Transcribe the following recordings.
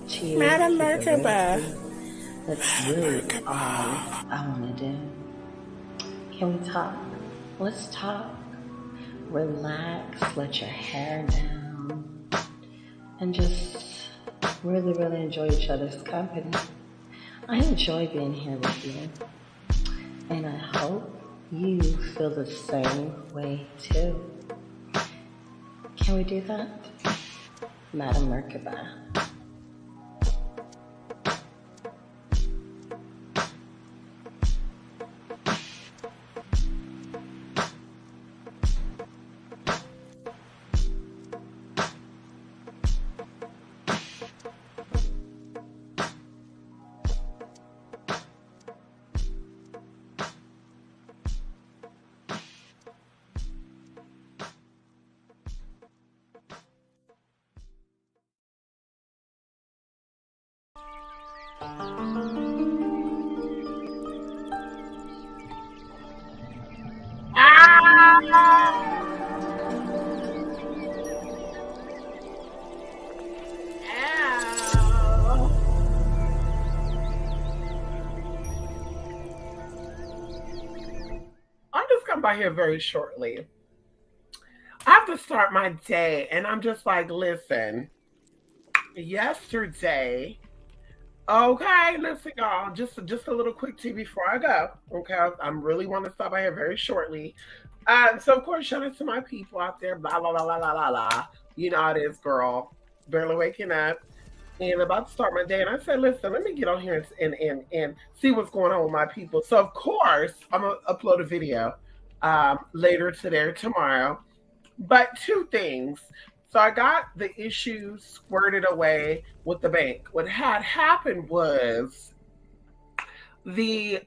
Cheers. Madam Keep it real Merkaba. sweet. That's really all I want to do. Can we talk? Let's talk. Relax, let your hair down, and just really, really enjoy each other's company. I enjoy being here with you, and I hope you feel the same way too. Can we do that? Madam Merkaba. I'm just coming by here very shortly. I have to start my day, and I'm just like, listen, yesterday, okay, listen, y'all, just a little quick tea before I go. Okay, I'm really want to stop by here very shortly. So of course, shout out to my people out there, blah blah blah blah blah blah blah. You know how it is, girl. Barely waking up and about to start my day. And I said, listen, let me get on here and see what's going on with my people. So of course, I'm gonna upload a video later today or tomorrow. But two things. So I got the issues squirted away with the bank. What had happened was the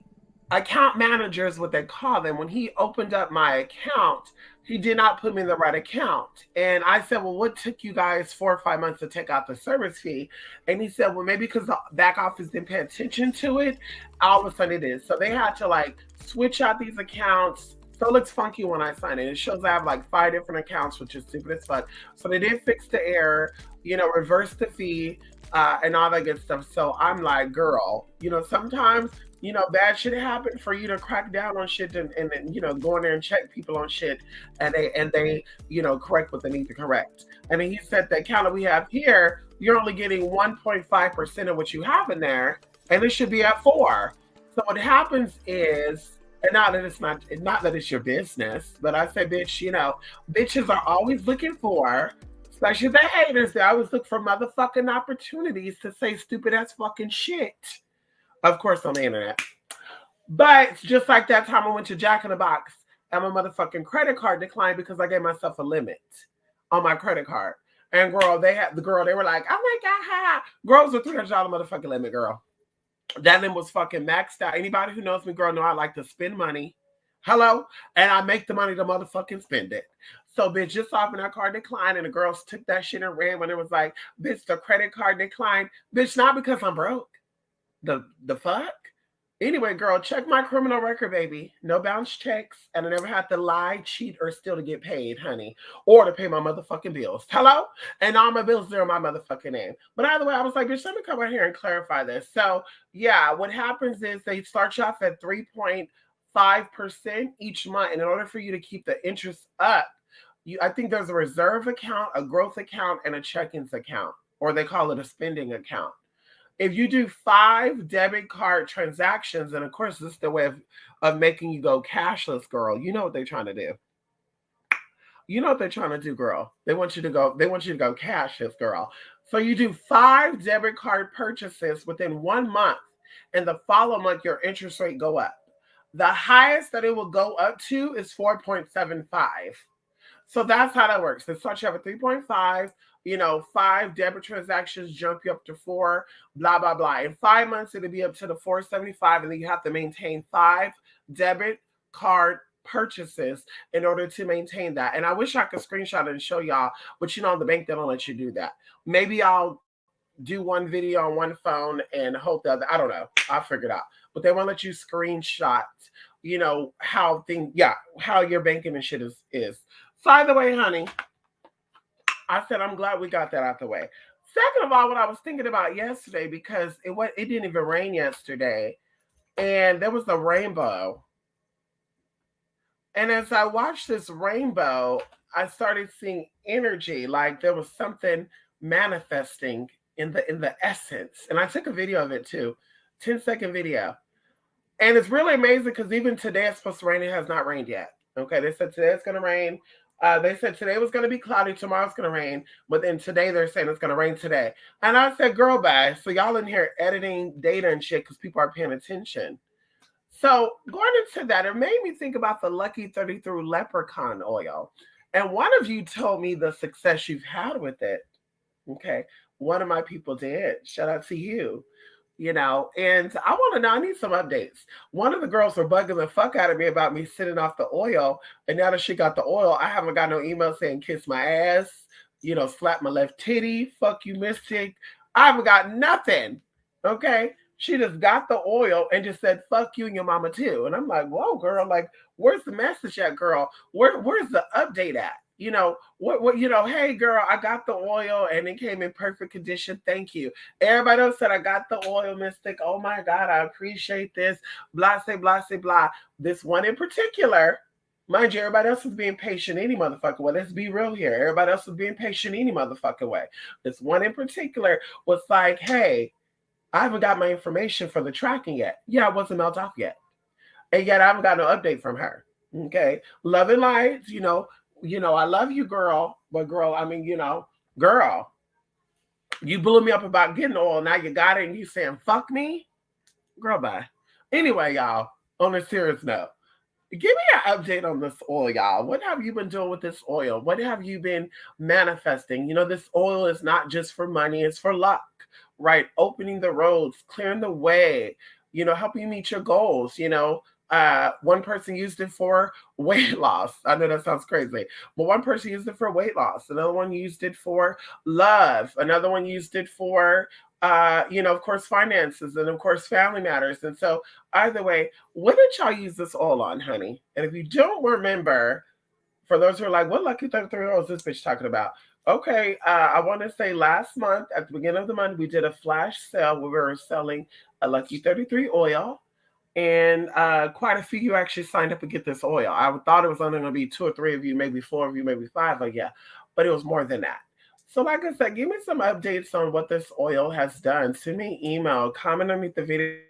account manager is what they call them. When he opened up my account, he did not put me in the right account. And I said, well, what took you guys 4 or 5 months to take out the service fee? And he said, well, maybe because the back office didn't pay attention to it, all of a sudden it is. So they had to like switch out these accounts. So it looks funky when I sign it. It shows I have like 5 different accounts, which is stupid as fuck. So they did fix the error, reverse the fee, and all that good stuff. So I'm like, girl, sometimes bad shit happen for you to crack down on shit and go in there and check people on shit and they correct what they need to correct. And then he said the account that we have here, you're only getting 1.5% of what you have in there, and it should be at 4. So what happens is, and not that it's your business, but I say, bitch, bitches are always looking for, especially the haters, they always look for motherfucking opportunities to say stupid ass fucking shit. Of course, on the internet. But just like that time I went to Jack in the Box and my motherfucking credit card declined because I gave myself a limit on my credit card. And girl, they were like, oh my God, girls with $300 motherfucking limit, girl. That limit was fucking maxed out. Anybody who knows me, girl, know I like to spend money. Hello? And I make the money to motherfucking spend it. So, bitch, just off when that card declined and the girls took that shit and ran when it was like, bitch, the credit card declined. Bitch, not because I'm broke. The fuck? Anyway, girl, check my criminal record, baby. No bounce checks, and I never had to lie, cheat, or steal to get paid, honey, or to pay my motherfucking bills. Hello? And all my bills are in my motherfucking name. But either way, I was like, bitch, let me come out here and clarify this. So, yeah, what happens is they start you off at 3.5% each month. And in order for you to keep the interest up, I think there's a reserve account, a growth account, and a check-ins account, or they call it a spending account. If you do 5 debit card transactions, and of course, this is the way of making you go cashless, girl. You know what they're trying to do. You know what they're trying to do, girl. They want you to go cashless, girl. So you do 5 debit card purchases within 1 month, and the following month your interest rate go up. The highest that it will go up to is 4.75. So that's how that works. They start you have a 3.5, 5 debit transactions jump you up to 4, blah, blah, blah. In 5 months, it'll be up to the 475, and then you have to maintain 5 debit card purchases in order to maintain that. And I wish I could screenshot it and show y'all, but the bank, they don't let you do that. Maybe I'll do one video on one phone and hope the other, I don't know. I'll figure it out. But they won't let you screenshot, how your banking and shit is. So either way, honey, I said I'm glad we got that out the way. Second of all, what I was thinking about yesterday, because it didn't even rain yesterday, and there was a rainbow. And as I watched this rainbow, I started seeing energy, like there was something manifesting in the essence. And I took a video of it too, 10-second video. And it's really amazing because even today it's supposed to rain. It has not rained yet. Okay, they said today it's going to rain. They said today was going to be cloudy, tomorrow's going to rain, but then today they're saying it's going to rain today. And I said, girl, bye. So y'all in here editing data and shit because people are paying attention. So going into that, it made me think about the Lucky 33 Leprechaun oil. And one of you told me the success you've had with it. Okay. One of my people did. Shout out to you. And I want to know, I need some updates. One of the girls were bugging the fuck out of me about me sitting off the oil. And now that she got the oil, I haven't got no email saying kiss my ass, slap my left titty, fuck you, Mystic. I haven't got nothing. Okay. She just got the oil and just said, fuck you and your mama too. And I'm like, whoa, girl, like, where's the message at, girl? Where's the update at? Hey girl, I got the oil and it came in perfect condition. Thank you. Everybody else said I got the oil, Mystic. Oh my God, I appreciate this. Blah, say, blah, say, blah. This one in particular, mind you, everybody else was being patient any motherfucking way. Let's be real here. Everybody else was being patient any motherfucking way. This one in particular was like, hey, I haven't got my information for the tracking yet. Yeah, it wasn't mailed off yet. And yet I haven't got no update from her. Okay. Love and light, I love you, girl. But girl, girl, you blew me up about getting oil. Now you got it and you saying, fuck me? Girl, bye. Anyway, y'all, on a serious note, give me an update on this oil, y'all. What have you been doing with this oil? What have you been manifesting? This oil is not just for money, it's for luck, right? Opening the roads, clearing the way, helping you meet your goals, one person used it for weight loss. I know that sounds crazy, but one person used it for weight loss. Another one used it for love. Another one used it for, of course, finances, and of course, family matters. And so either way, what did y'all use this oil on, honey? And if you don't remember, for those who are like, what Lucky 33 oil is this bitch talking about? Okay, I want to say last month, at the beginning of the month, we did a flash sale where we were selling a Lucky 33 oil. And quite a few of you actually signed up to get this oil. I thought it was only going to be 2 or 3 of you, maybe 4 of you, maybe 5 of you, but it was more than that. So like I said, give me some updates on what this oil has done. Send me an email, comment underneath the video,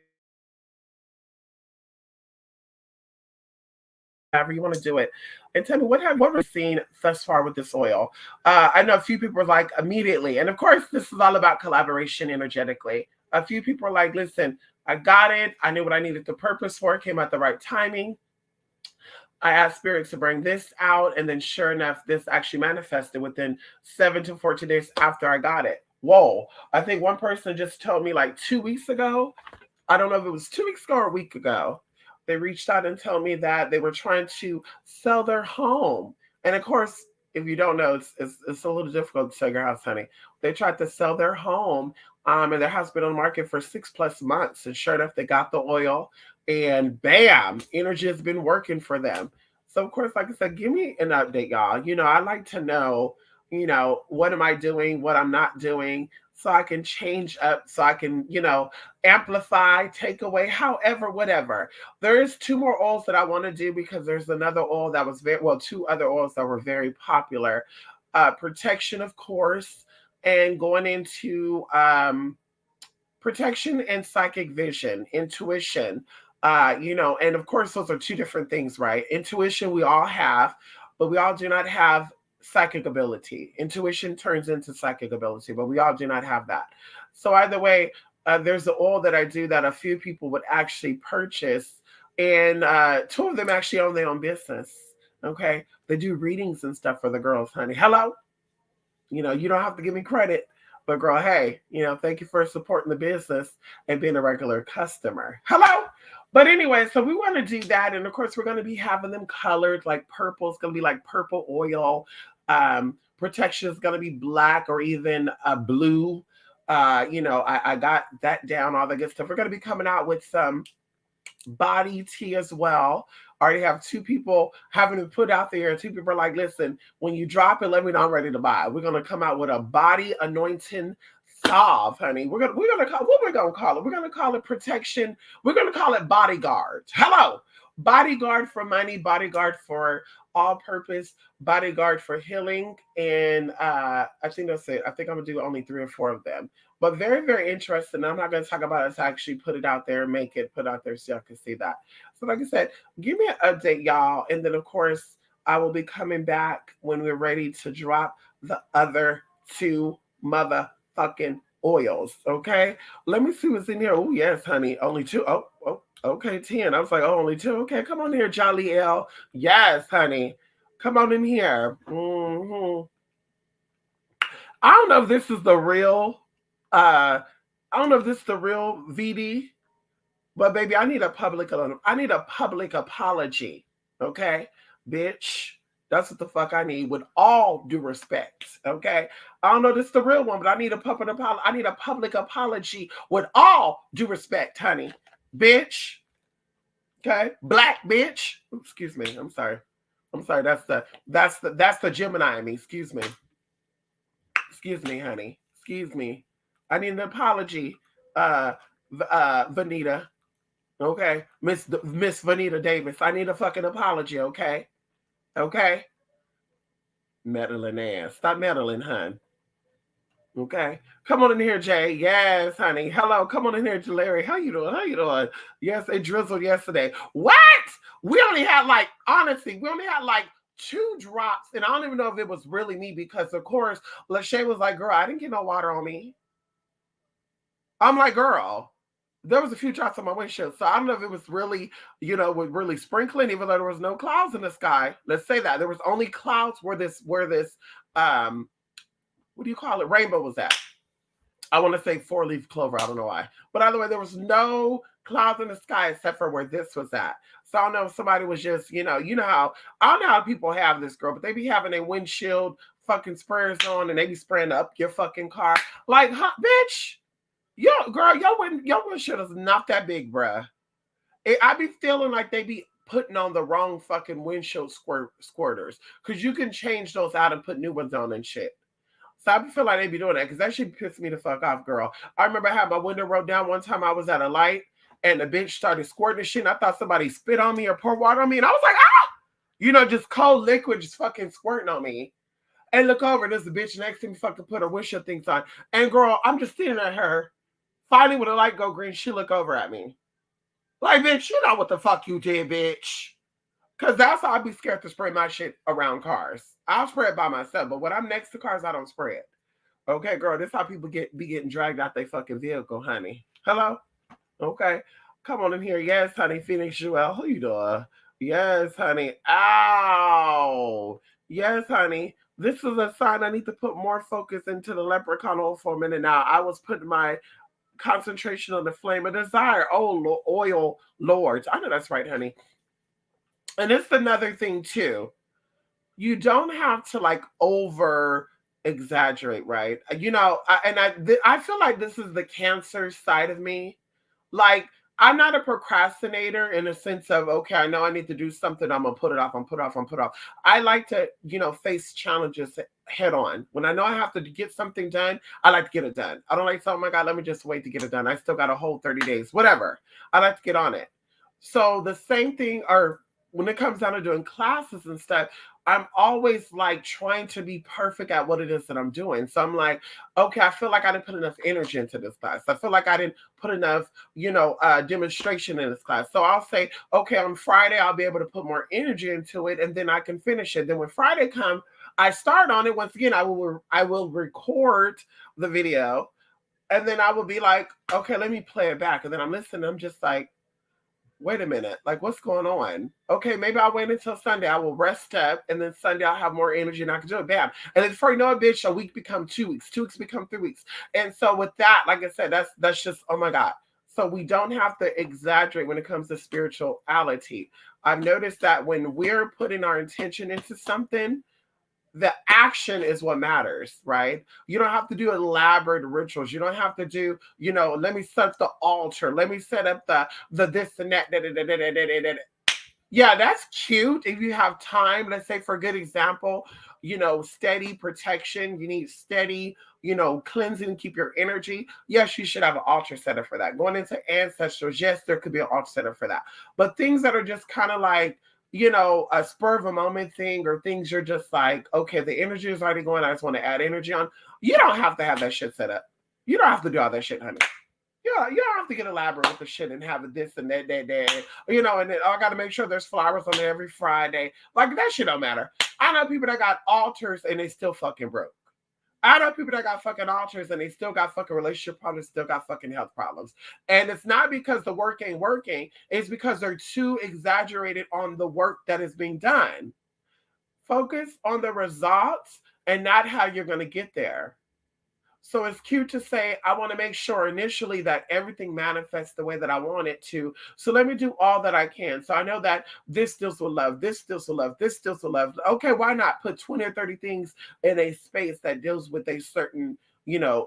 however you want to do it, and tell me what have you seen thus far with this oil. I know a few people are like immediately, and of course this is all about collaboration energetically. A few people are like, listen, I got it. I knew what I needed the purpose for. It came at the right timing. I asked Spirit to bring this out, and then sure enough, this actually manifested within 7 to 14 days after I got it. Whoa. I think one person just told me like 2 weeks ago. I don't know if it was 2 weeks ago or a week ago. They reached out and told me that they were trying to sell their home. And of course, if you don't know, it's a little difficult to sell your house, honey. They tried to sell their home, and their house been on the market for 6+ months. And sure enough, they got the oil, and bam, energy has been working for them. So of course, like I said, give me an update, y'all. I like to know, what am I doing, what I'm not doing, so I can change up, so I can, amplify, take away, however, whatever. There is 2 more oils that I want to do because there's another oil that was 2 other oils that were very popular. Protection, of course, and going into protection and psychic vision, intuition, and of course, those are 2 different things, right? Intuition we all have, but we all do not have psychic ability. Intuition turns into psychic ability, but we all do not have that. So either way, there's the oil that I do that a few people would actually purchase, and 2 of them actually own their own business. Okay, they do readings and stuff for the girls, honey. Hello, you don't have to give me credit, but girl, hey, thank you for supporting the business and being a regular customer. Hello. But anyway, so we want to do that. And of course, we're going to be having them colored like purple. It's going to be like purple oil. Protection is going to be black or even blue. I got that down, all the good stuff. We're going to be coming out with some body tea as well. I already have two people having to put out there. Two people are like, listen, when you drop it, let me know I'm ready to buy. We're gonna come out with a body anointing salve, honey. We're gonna call what we're gonna call it. We're gonna call it protection. We're gonna call it bodyguard. Hello. Bodyguard for money, bodyguard for all purpose, bodyguard for healing. And I think that's it. I think I'm gonna do only 3 or 4 of them. But very, very interesting. I'm not gonna talk about it to actually put it out there, make it put out there so y'all can see that. So like I said, give me an update, y'all. And then of course I will be coming back when we're ready to drop the other 2 motherfucking oils. Okay. Let me see what's in here. Oh, yes, honey. Only 2. Oh, okay, 10. I was like, oh, only 2. Okay, come on here, Jolly L. Yes, honey. Come on in here. I don't know if this is the real I don't know if this is the real VD, but baby, I need a public apology. Okay? Bitch. That's what the fuck I need, with all due respect. Okay? I don't know if this is the real one, but I need a public apology with all due respect, honey. Bitch. Okay? Black bitch. Excuse me. I'm sorry. That's the Gemini in me. Excuse me. Excuse me, honey. Excuse me. I need an apology, Vanita. Okay, Miss Vanita Davis. I need a fucking apology. Okay, okay. Meddling ass. Stop meddling, hun. Okay, come on in here, Jay. Yes, honey. Hello, come on in here, Larry. How you doing? How you doing? Yes, it drizzled yesterday. What? We only had like, honestly, we only had like 2 drops, and I don't even know if it was really me because, of course, Lachey was like, "Girl, I didn't get no water on me." I'm like, "Girl." There was a few drops on my windshield, so I don't know if it was really, really sprinkling, even though there was no clouds in the sky. Let's say that there was only clouds where this, what do you call it, rainbow was at. I want to say 4-leaf clover. I don't know why, but either way, there was no clouds in the sky except for where this was at. So I don't know if somebody was just, you know how, I don't know how people have this, girl, but they be having a windshield fucking sprayers on and they be spraying up your fucking car. Like, huh, bitch. Yo, girl, your windshield is not that big, bruh. I be feeling like they be putting on the wrong fucking windshield squirters, because you can change those out and put new ones on and shit. So I feel like they be doing that, because that shit pissed me the fuck off, girl. I remember I had my window rolled down one time. I was at a light and the bitch started squirting shit. And I thought somebody spit on me or poured water on me, and I was like, ah, just cold liquid just fucking squirting on me. And look over, and there's a bitch next to me fucking put her windshield things on. And girl, I'm just staring at her. Finally, when the light go green, she look over at me. Like, bitch, you know what the fuck you did, bitch. Because that's how I'd be scared to spray my shit around cars. I'll spray it by myself, but when I'm next to cars, I don't spray it. Okay, girl, this is how people be getting dragged out their fucking vehicle, honey. Hello? Okay. Come on in here. Yes, honey. Phoenix Joelle. Who you doing? Yes, honey. Ow. Yes, honey. This is a sign I need to put more focus into the leprechaun oil for a minute now. I was putting my concentration on the flame of desire. Oh, oil lords. I know that's right, honey. And it's another thing too. You don't have to like over exaggerate, right? I feel like this is the Cancer side of me. Like, I'm not a procrastinator in a sense of, okay, I know I need to do something. I'm going to put it off. I like to, face challenges head on. When I know I have to get something done, I like to get it done. I don't like to say, oh my God, let me just wait to get it done. I still got a whole 30 days, whatever. I like to get on it. So the same thing, or when it comes down to doing classes and stuff, I'm always like trying to be perfect at what it is that I'm doing. So I'm like, okay, I feel like I didn't put enough energy into this class. I feel like I didn't put enough, demonstration in this class. So I'll say, okay, on Friday, I'll be able to put more energy into it, and then I can finish it. Then when Friday comes, I start on it. Once again, I will record the video, and then I will be like, okay, let me play it back. And then I'm listening. I'm just like, wait a minute, like, what's going on? Okay, maybe I'll wait until Sunday. I will rest up, and then Sunday I'll have more energy and I can do it. Bam. And then before you know it, bitch, a week become 2 weeks. 2 weeks become 3 weeks. And so with that, like I said, that's just, oh my God. So we don't have to exaggerate when it comes to spirituality. I've noticed that when we're putting our intention into something, the action is what matters, right? You don't have to do elaborate rituals. You don't have to do, let me set up the altar. Let me set up the this and that. Yeah, that's cute. If you have time, let's say for a good example, steady protection, you need steady, cleansing, keep your energy. Yes, you should have an altar setup for that. Going into ancestors, yes, there could be an altar setup for that. But things that are just kind of like, a spur of a moment thing, or things you're just like, okay, the energy is already going, I just want to add energy on. You don't have to have that shit set up. You don't have to do all that shit, honey. Yeah, you don't have to get elaborate with the shit and have this and that, and then I got to make sure there's flowers on there every Friday. Like, that shit don't matter. I know people that got altars and they still fucking broke. I know people that got fucking altars and they still got fucking relationship problems, still got fucking health problems. And it's not because the work ain't working, it's because they're too exaggerated on the work that is being done. Focus on the results and not how you're going to get there. So it's cute to say, I want to make sure initially that everything manifests the way that I want it to. So let me do all that I can. So I know that this deals with love, this deals with love, this deals with love. Okay, why not put 20 or 30 things in a space that deals with a certain,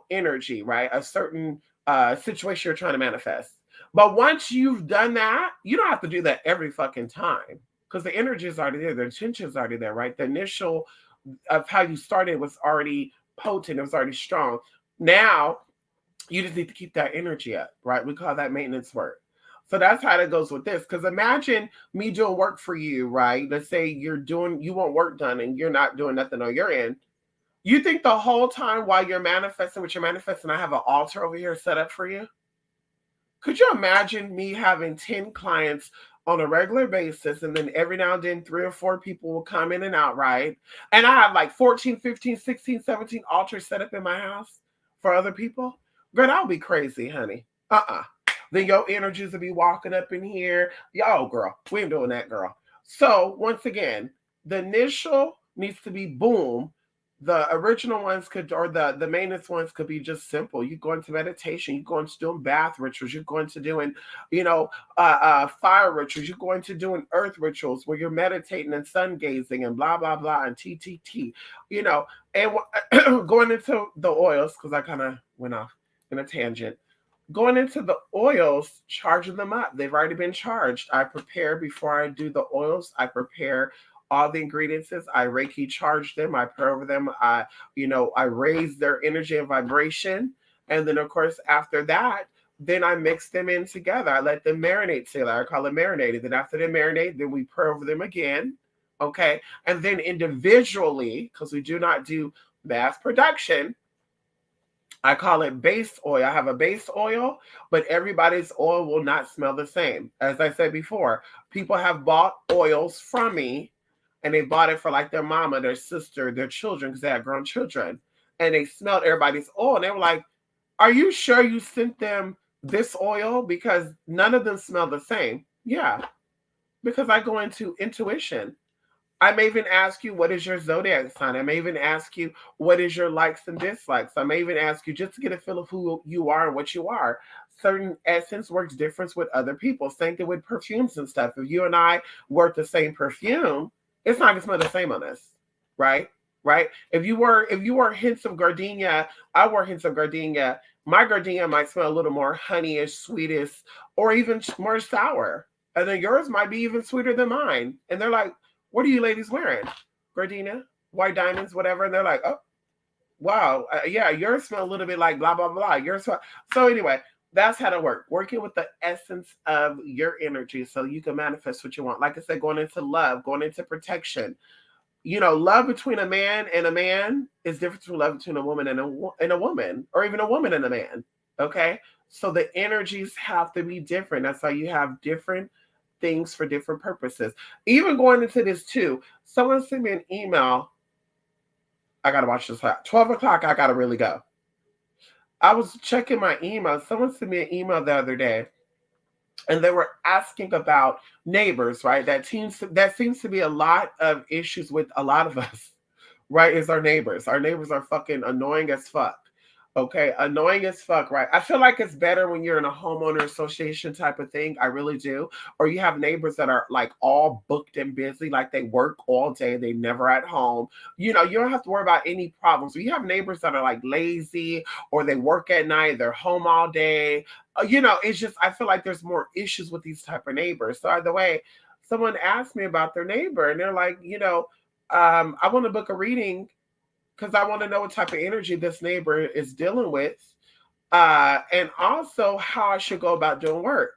energy, right? A certain situation you're trying to manifest. But once you've done that, you don't have to do that every fucking time because the energy is already there, the intention is already there, right? The initial of how you started was already potent, it was already strong. Now you just need to keep that energy up, right? We call that maintenance work. So that's how it goes with this. Because imagine me doing work for you, right? Let's say you want work done and you're not doing nothing on your end. You think the whole time while you're manifesting what you're manifesting, I have an altar over here set up for you? Could you imagine me having 10 clients on a regular basis, and then every now and then 3 or 4 people will come in and out, right? And I have like 14, 15, 16, 17 altars set up in my house for other people? Girl, that would be crazy, honey. Then your energies will be walking up in here. Yo, girl, we ain't doing that, girl. So once again, the initial needs to be boom. The original ones could, or the maintenance ones could be just simple. You go into meditation, you go into doing bath rituals, you go into doing, fire rituals, you go into doing earth rituals where you're meditating and sun gazing and blah blah blah and TTT, and going into the oils because I kind of went off in a tangent. Going into the oils, charging them up. They've already been charged. I prepare before I do the oils. I prepare all the ingredients. I Reiki charge them. I pray over them. I raise their energy and vibration. And then, of course, after that, then I mix them in together. I let them marinate together. I call it marinated. Then after they marinate, then we pray over them again. Okay. And then individually, because we do not do mass production, I call it base oil. I have a base oil, but everybody's oil will not smell the same. As I said before, people have bought oils from me and they bought it for like their mama, their sister, their children, because they have grown children. And they smelled everybody's oil and they were like, are you sure you sent them this oil? Because none of them smell the same. Yeah, because I go into intuition. I may even ask you, what is your zodiac sign? I may even ask you, what is your likes and dislikes? I may even ask you just to get a feel of who you are and what you are. Certain essence works different with other people. Same thing with perfumes and stuff. If you and I work the same perfume, it's not gonna smell the same on us, right? Right? If you were hints of gardenia, I wore hints of gardenia. My gardenia might smell a little more honeyish, sweetish, or even more sour. And then yours might be even sweeter than mine. And they're like, what are you ladies wearing? Gardenia, white diamonds, whatever. And they're like, oh, wow. Yeah, yours smell a little bit like blah, blah, blah. Yours smell. So anyway, that's how to work. Working with the essence of your energy so you can manifest what you want. Like I said, going into love, going into protection. Love between a man and a man is different from love between a woman and a woman, or even a woman and a man. Okay? So the energies have to be different. That's why you have different things for different purposes. Even going into this too, someone sent me an email. I gotta watch this. 12 o'clock, I gotta really go. I was checking my email. Someone sent me an email the other day, and they were asking about neighbors, right? That seems to be a lot of issues with a lot of us, right? Is our neighbors. Our neighbors are fucking annoying as fuck. Okay, annoying as fuck, right? I feel like it's better when you're in a homeowner association type of thing. I really do. Or you have neighbors that are like all booked and busy, like they work all day, they never at home. You don't have to worry about any problems. You have neighbors that are like lazy, or they work at night, they're home all day. It's just, I feel like there's more issues with these type of neighbors. So either way, someone asked me about their neighbor, and they're like, I want to book a reading because I want to know what type of energy this neighbor is dealing with, and also how I should go about doing work.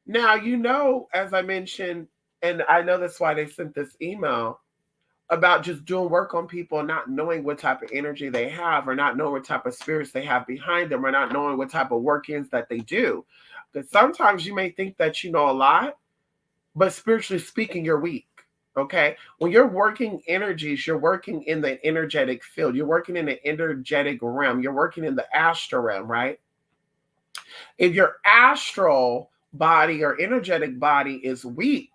Now, as I mentioned, and I know that's why they sent this email about just doing work on people and not knowing what type of energy they have, or not knowing what type of spirits they have behind them, or not knowing what type of workings that they do. Because sometimes you may think that you know a lot, but spiritually speaking, you're weak. Okay. When you're working energies, you're working in the energetic field, you're working in the energetic realm, you're working in the astral realm, right? If your astral body or energetic body is weak,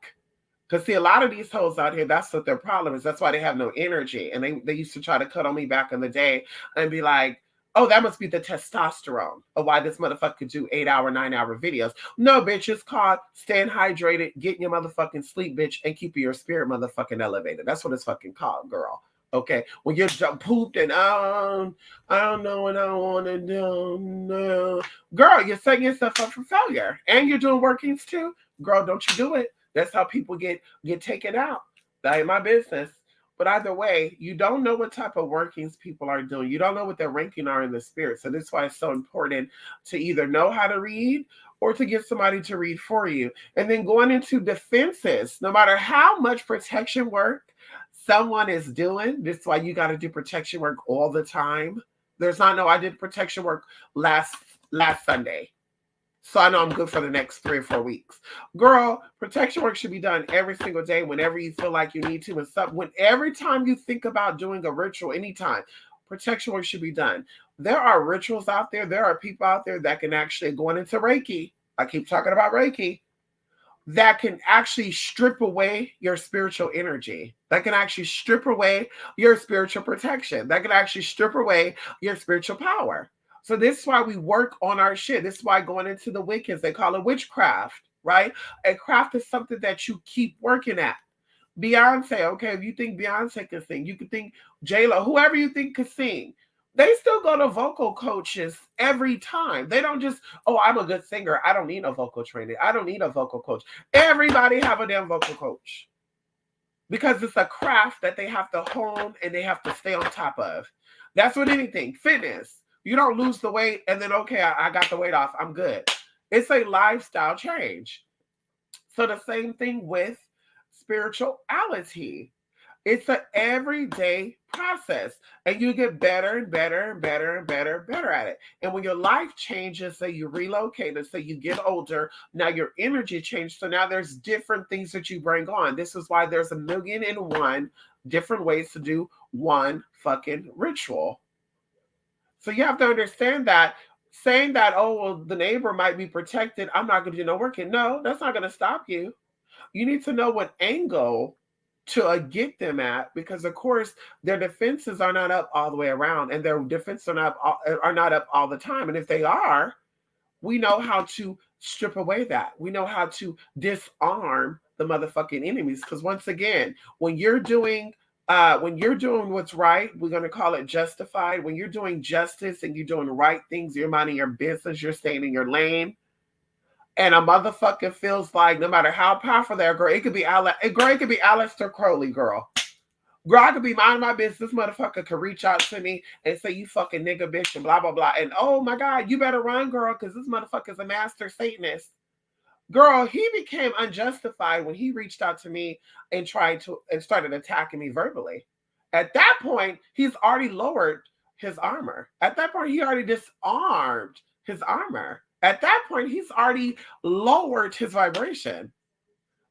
because see, a lot of these hoes out here, that's what their problem is. That's why they have no energy. And they used to try to cut on me back in the day and be like, oh, that must be the testosterone of why this motherfucker could do 8-hour, 9-hour videos. No, bitch, it's called staying hydrated, getting your motherfucking sleep, bitch, and keeping your spirit motherfucking elevated. That's what it's fucking called, girl. Okay, when you're pooped and I don't know what I want to do. No. Girl, you're setting yourself up for failure, and you're doing workings too. Girl, don't you do it. That's how people get taken out. That ain't my business. But either way, you don't know what type of workings people are doing. You don't know what their ranking are in the spirit. So that's why it's so important to either know how to read or to get somebody to read for you. And then going into defenses, no matter how much protection work someone is doing, this is why you got to do protection work all the time. There's not no, I did protection work last Sunday, so I know I'm good for the next 3 or 4 weeks. Girl, protection work should be done every single day whenever you feel like you need to. And every time you think about doing a ritual, anytime, protection work should be done. There are rituals out there. There are people out there that can actually go into Reiki. I keep talking about Reiki. That can actually strip away your spiritual energy. That can actually strip away your spiritual protection. That can actually strip away your spiritual power. So this is why we work on our shit. This is why going into the Wiccans, they call it witchcraft, right? A craft is something that you keep working at. Beyonce, okay, if you think Beyonce can sing, you could think J-Lo, whoever you think could sing. They still go to vocal coaches every time. They don't just, oh, I'm a good singer. I don't need a vocal training. I don't need a vocal coach. Everybody have a damn vocal coach. Because it's a craft that they have to hone and they have to stay on top of. That's with anything. Fitness. You don't lose the weight and then, okay, I got the weight off. I'm good. It's a lifestyle change. So the same thing with spirituality. It's an everyday process, and you get better and better and better and better at it. And when your life changes, say you relocated, say you get older, now your energy changed. So now there's different things that you bring on. This is why there's 1,000,001 different ways to do one fucking ritual. So you have to understand that saying that, oh, well, the neighbor might be protected, I'm not going to do no work. No, that's not going to stop you. You need to know what angle to get them at, because of course their defenses are not up all the way around, and their defenses are not up all the time. And if they are, we know how to strip away that. We know how to disarm the motherfucking enemies. Because once again, when you're doing what's right, we're going to call it justified. When you're doing justice and you're doing the right things, you're minding your business, you're staying in your lane, and a motherfucker feels like no matter how powerful they are, girl, it could be Aleister Crowley, girl. Girl, I could be minding my business. This motherfucker could reach out to me and say, you fucking nigga bitch and blah, blah, blah. And oh my God, you better run, girl, because this motherfucker's a master Satanist. Girl, he became unjustified when he reached out to me and started attacking me verbally. At that point, he's already lowered his armor. At that point, he already disarmed his armor. At that point, he's already lowered his vibration.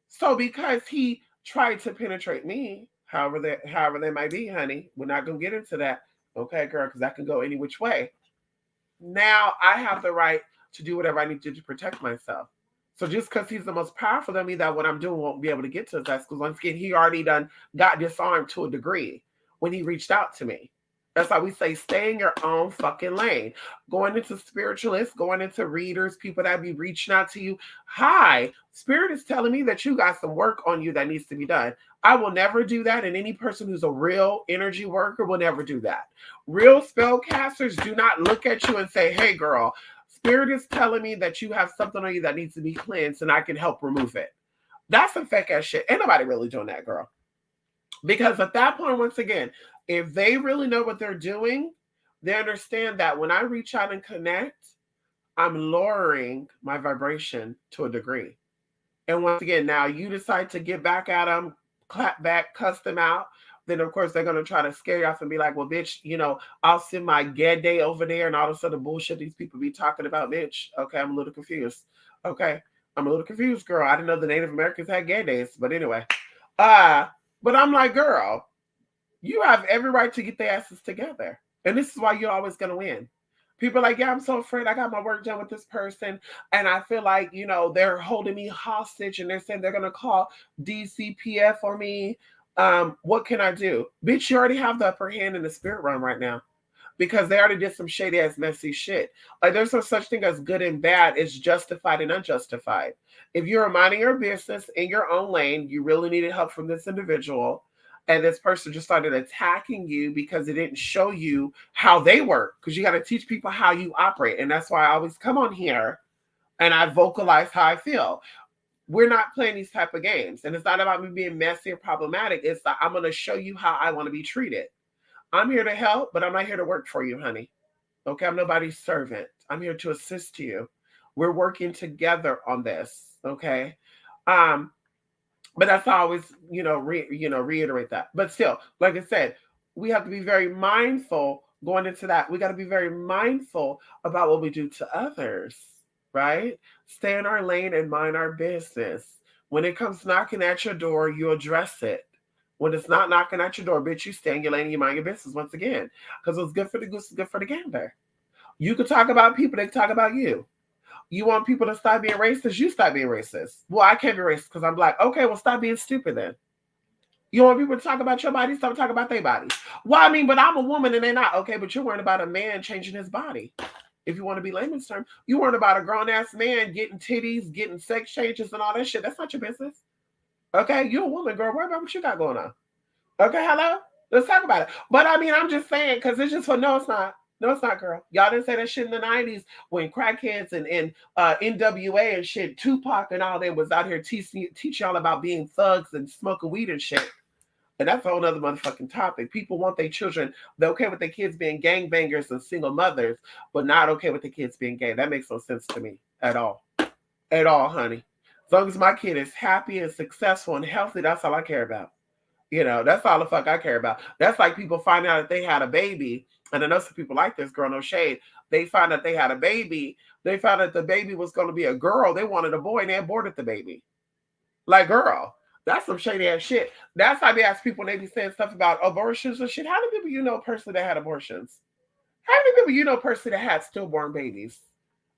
So because he tried to penetrate me, however they might be, honey, we're not going to get into that. Okay, girl, because that can go any which way. Now I have the right to do whatever I need to do to protect myself. So just because he's the most powerful, doesn't mean that what I'm doing won't be able to get to his ass. Because once again, he already got disarmed to a degree when he reached out to me. That's why we say stay in your own fucking lane. Going into spiritualists, going into readers, people that be reaching out to you. Hi, Spirit is telling me that you got some work on you that needs to be done. I will never do that. And any person who's a real energy worker will never do that. Real spellcasters do not look at you and say, hey, girl, Spirit is telling me that you have something on you that needs to be cleansed and I can help remove it. That's some fake ass shit. Ain't nobody really doing that, girl. Because at that point, once again, if they really know what they're doing, they understand that when I reach out and connect, I'm lowering my vibration to a degree. And once again, now you decide to get back at them, clap back, cuss them out. Then of course they're gonna try to scare you off and be like, "Well, bitch, I'll send my gay day over there and all this other bullshit these people be talking about, bitch." Okay, I'm a little confused. Okay, I'm a little confused, girl. I didn't know the Native Americans had gay days, but anyway, uh, but I'm like, girl, you have every right to get their asses together, and this is why you're always gonna win. People are like, yeah, I'm so afraid. I got my work done with this person, and I feel like they're holding me hostage, and they're saying they're gonna call DCPF on me. What can I do, bitch? You already have the upper hand in the spirit realm right now because they already did some shady ass messy shit. Like there's no such thing as good and bad. It's justified and unjustified. If you're minding your business in your own lane, you really needed help from this individual, and this person just started attacking you because it didn't show you how they work. Because you got to teach people how you operate, and that's why I always come on here and I vocalize how I feel. We're not playing these type of games, and it's not about me being messy or problematic. It's that I'm going to show you how I want to be treated. I'm here to help, but I'm not here to work for you, honey. Okay, I'm nobody's servant. I'm here to assist you. We're working together on this. Okay. Um, but that's how I always, reiterate that. But still, like I said, we have to be very mindful going into that. We got to be very mindful about what we do to others, right? Stay in our lane and mind our business. When it comes knocking at your door, you address it. When it's not knocking at your door, bitch, you stay in your lane and you mind your business once again. Because what's good for the goose is good for the gander. You could talk about people, they can talk about you. You want people to stop being racist, you stop being racist. Well, I can't be racist because I'm black. Okay, well, stop being stupid then. You want people to talk about your body, stop talking about their body. Well, I mean, but I'm a woman and they're not. Okay, but you're worried about a man changing his body. If you want to be layman's term, you worried about a grown ass man getting titties, getting sex changes and all that shit. That's not your business. Okay, you're a woman, girl. Worry about what you got going on. Okay, hello? Let's talk about it. But I mean, I'm just saying, because it's just for no, it's not. No, it's not, girl. Y'all didn't say that shit in the 90s when crackheads and NWA and shit, Tupac and all them was out here teach y'all about being thugs and smoking weed and shit. And that's a whole other motherfucking topic. People want their children, they're okay with their kids being gangbangers and single mothers, but not okay with the kids being gay. That makes no sense to me at all. At all, honey. As long as my kid is happy and successful and healthy, that's all I care about. That's all the fuck I care about. That's like people find out that they had a baby. And I know some people like this, girl, no shade. They find out they had a baby. They found out the baby was going to be a girl. They wanted a boy and they aborted the baby. Like, girl, that's some shady ass shit. That's how they ask people when they be saying stuff about abortions and shit. How many people you know personally that had abortions? How many people you know personally that had stillborn babies?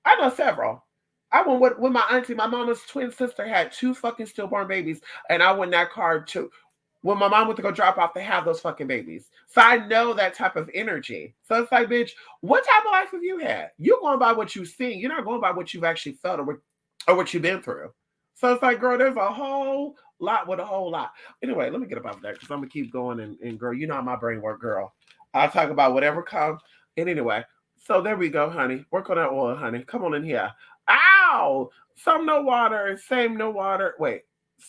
I know several. I went with my auntie. My mama's twin sister had two fucking stillborn babies, and I went that car too when my mom went to go drop off to have those fucking babies. So I know that type of energy. So it's like, bitch, what type of life have you had? You're going by what you've seen. You're not going by what you've actually felt or what you've been through. So it's like, girl, there's a whole lot with a whole lot. Anyway, let me get about that because I'm going to keep going. And girl, you know how my brain work, girl. I'll talk about whatever comes. And anyway, so there we go, honey. Work on that oil, honey. Come on in here. Ow! Some no water, same no water. Wait.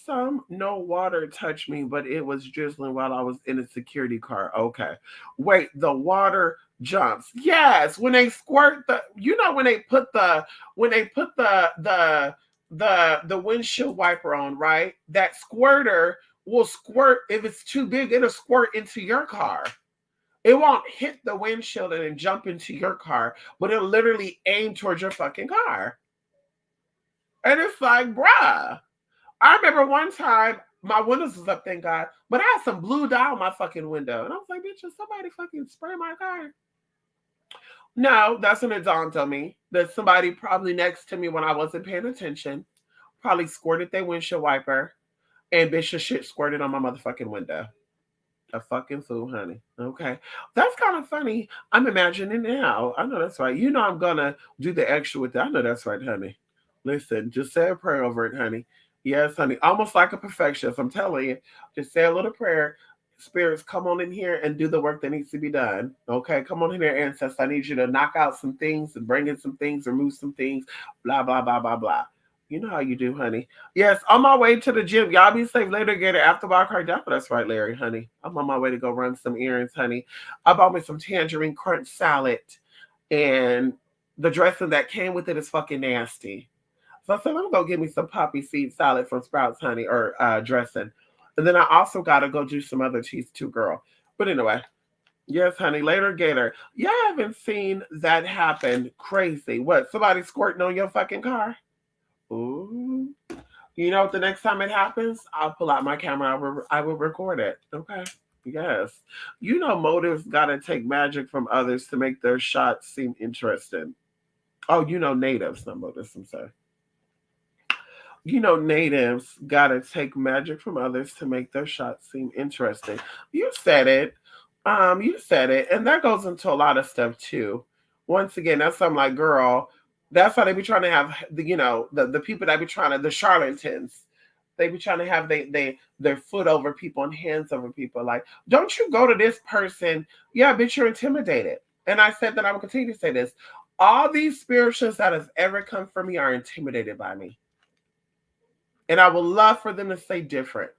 Some no water touched me, but it was drizzling while I was in a security car. Okay. Wait, the water jumps. Yes, when they squirt when they put the windshield wiper on, right? That squirter will squirt. If it's too big, it'll squirt into your car. It won't hit the windshield and then jump into your car, but it'll literally aim towards your fucking car. And it's like, bruh. I remember one time my windows was up, thank God, but I had some blue dye on my fucking window. And I was like, bitch, is somebody fucking spray my car? No, that's when it dawned on me that somebody probably next to me when I wasn't paying attention probably squirted their windshield wiper and bitch, the shit squirted on my motherfucking window. A fucking fool, honey. Okay. That's kind of funny. I'm imagining now. I know that's right. You know I'm gonna do the extra with that. I know that's right, honey. Listen, just say a prayer over it, honey. Yes, honey. Almost like a perfectionist. I'm telling you. Just say a little prayer. Spirits, come on in here and do the work that needs to be done. Okay, come on in here, ancestors. I need you to knock out some things and bring in some things, remove some things, blah, blah, blah, blah, blah. You know how you do, honey. Yes, on my way to the gym. Y'all be safe later, Gator. After walk right down. That's right, Larry, honey. I'm on my way to go run some errands, honey. I bought me some tangerine crunch salad, and the dressing that came with it is fucking nasty. So I said, let me go get me some poppy seed salad from Sprouts, honey, or dressing. And then I also got to go do some other cheese too, girl. But anyway, yes, honey. Later, Gator. Y'all haven't seen that happen. Crazy. What? Somebody squirting on your fucking car? Ooh. You know what? The next time it happens, I'll pull out my camera. I will record it. Okay. Yes. You know, motives got to take magic from others to make their shots seem interesting. Oh, you know, natives, not motives. I'm sorry. You know, natives got to take magic from others to make their shots seem interesting. You said it. You said it. And that goes into a lot of stuff too. Once again, that's something like, girl, that's how they be trying to have the people that be trying to, the charlatans, they be trying to have their foot over people and hands over people. Like, don't you go to this person? Yeah, bitch, you're intimidated. And I said that I will continue to say this. All these spirituals that have ever come from me are intimidated by me. And I would love for them to say different.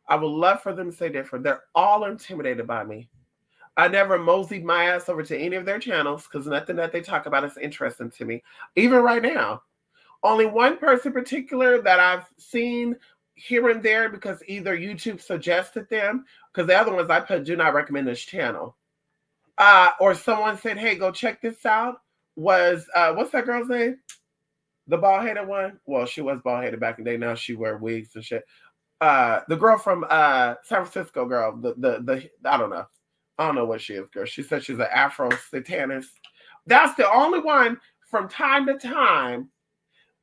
I would love for them to say different. They're all intimidated by me. I never moseyed my ass over to any of their channels because nothing that they talk about is interesting to me. Even right now. Only one person in particular that I've seen here and there because either YouTube suggested them, because the other ones I put do not recommend this channel. Or someone said, hey, go check this out, was what's that girl's name? The bald-headed one? Well, she was bald-headed back in the day. Now she wear wigs and shit. The girl from San Francisco, girl. The I don't know. I don't know what she is, girl. She said she's an Afro satanist. That's the only one from time to time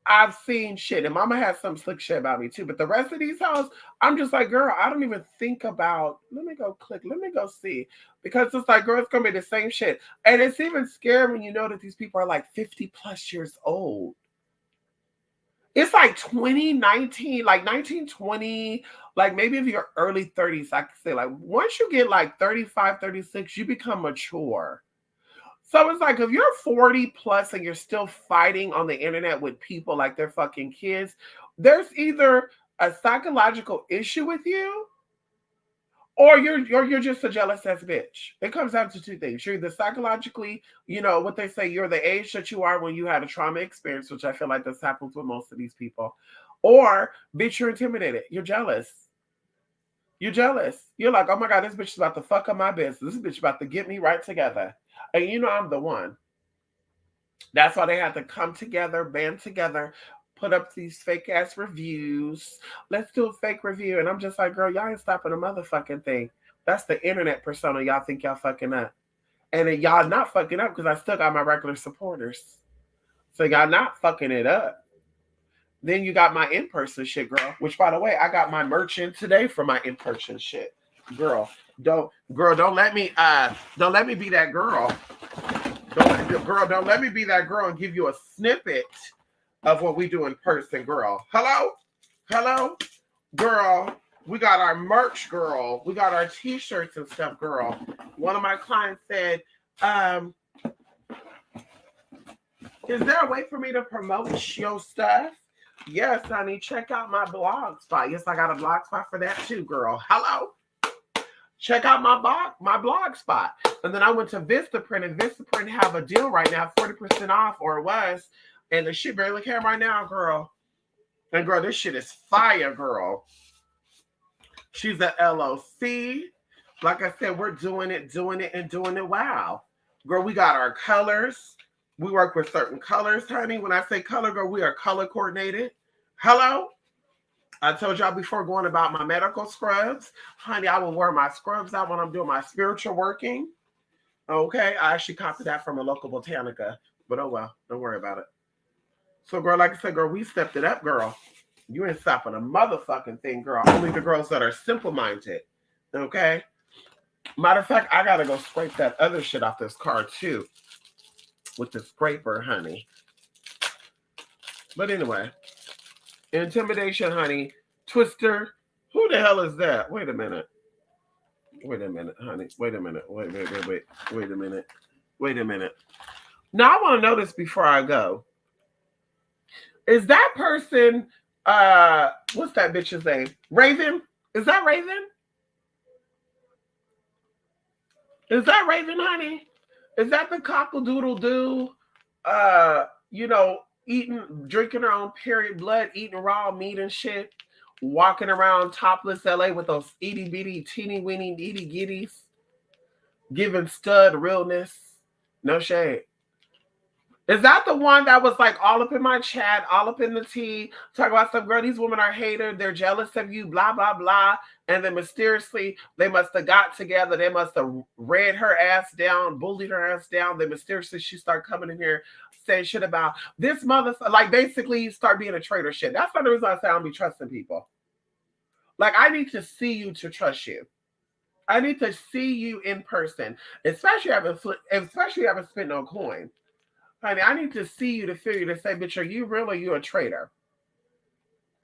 I've seen shit. And mama has some slick shit about me too. But the rest of these hoes, I'm just like, girl, I don't even think about, let me go click, let me go see. Because it's like, girl, it's gonna be the same shit. And it's even scary when you know that these people are like 50 plus years old. It's like 2019, like 1920, like maybe if you're early 30s, I could say like once you get like 35, 36, you become mature. So it's like if you're 40 plus and you're still fighting on the internet with people like they're fucking kids, there's either a psychological issue with you or you're just a jealous ass bitch. It comes down to two things. You're either psychologically, you know, what they say, you're the age that you are when you had a trauma experience, which I feel like this happens with most of these people. Or, bitch, you're intimidated. You're jealous. You're jealous. You're like, oh my God, this bitch is about to fuck up my business. This bitch about to get me right together. And you know I'm the one. That's why they had to come together, band together, put up these fake ass reviews. Let's do a fake review. And I'm just like, girl, y'all ain't stopping a motherfucking thing. That's the internet persona y'all think y'all fucking up. And then y'all not fucking up because I still got my regular supporters. So y'all not fucking it up. Then you got my in-person shit, girl. Which, by the way, I got my merch in today for my in-person shit. Don't let me be that girl. Don't let me be that girl and give you a snippet of what we do in person, girl. Hello, girl. We got our merch, girl. We got our t-shirts and stuff, girl. One of my clients said, is there a way for me to promote your stuff? Yes, honey. Check out my blog spot. Yes, I got a blog spot for that too, girl. Hello. Check out my blog spot. And then I went to Vistaprint, and Vistaprint have a deal right now, 40% off, or it was. And the shit barely came right now, girl. And girl, this shit is fire, girl. She's a LOC. Like I said, we're doing it. Wow. Girl, we got our colors. We work with certain colors, honey. When I say color, girl, we are color coordinated. Hello? I told y'all before going about my medical scrubs. Honey, I will wear my scrubs out when I'm doing my spiritual working. Okay? I actually copied that from a local Botanica. But oh well, don't worry about it. So, girl, like I said, girl, we stepped it up, girl. You ain't stopping a motherfucking thing, girl. Only the girls that are simple-minded. Okay? Matter of fact, I gotta go scrape that other shit off this car, too. With the scraper, honey. But anyway. Intimidation, honey. Twister. Who the hell is that? Wait a minute, honey. Wait a minute. Wait a minute. Now, I want to know this before I go. Is that person what's that bitch's name? Raven? Is that Raven? Is that Raven, honey? Is that the cockle doodle doo? You know, drinking her own period blood, eating raw meat and shit, walking around topless LA with those itty bitty, teeny weeny, itty gitties, giving stud realness. No shade. Is that the one that was like all up in my chat, all up in the tea, talking about some girl, these women are haters, they're jealous of you, blah, blah, blah. And then mysteriously, they must have got together, they must have read her ass down, bullied her ass down. Then mysteriously, she started coming in here saying shit about this mother, like basically start being a traitor shit. That's not the reason I say I don't be trusting people. Like, I need to see you to trust you. I need to see you in person, especially haven't spent no coin. Honey, I need to see you to feel you to say, bitch, are you real or you a traitor?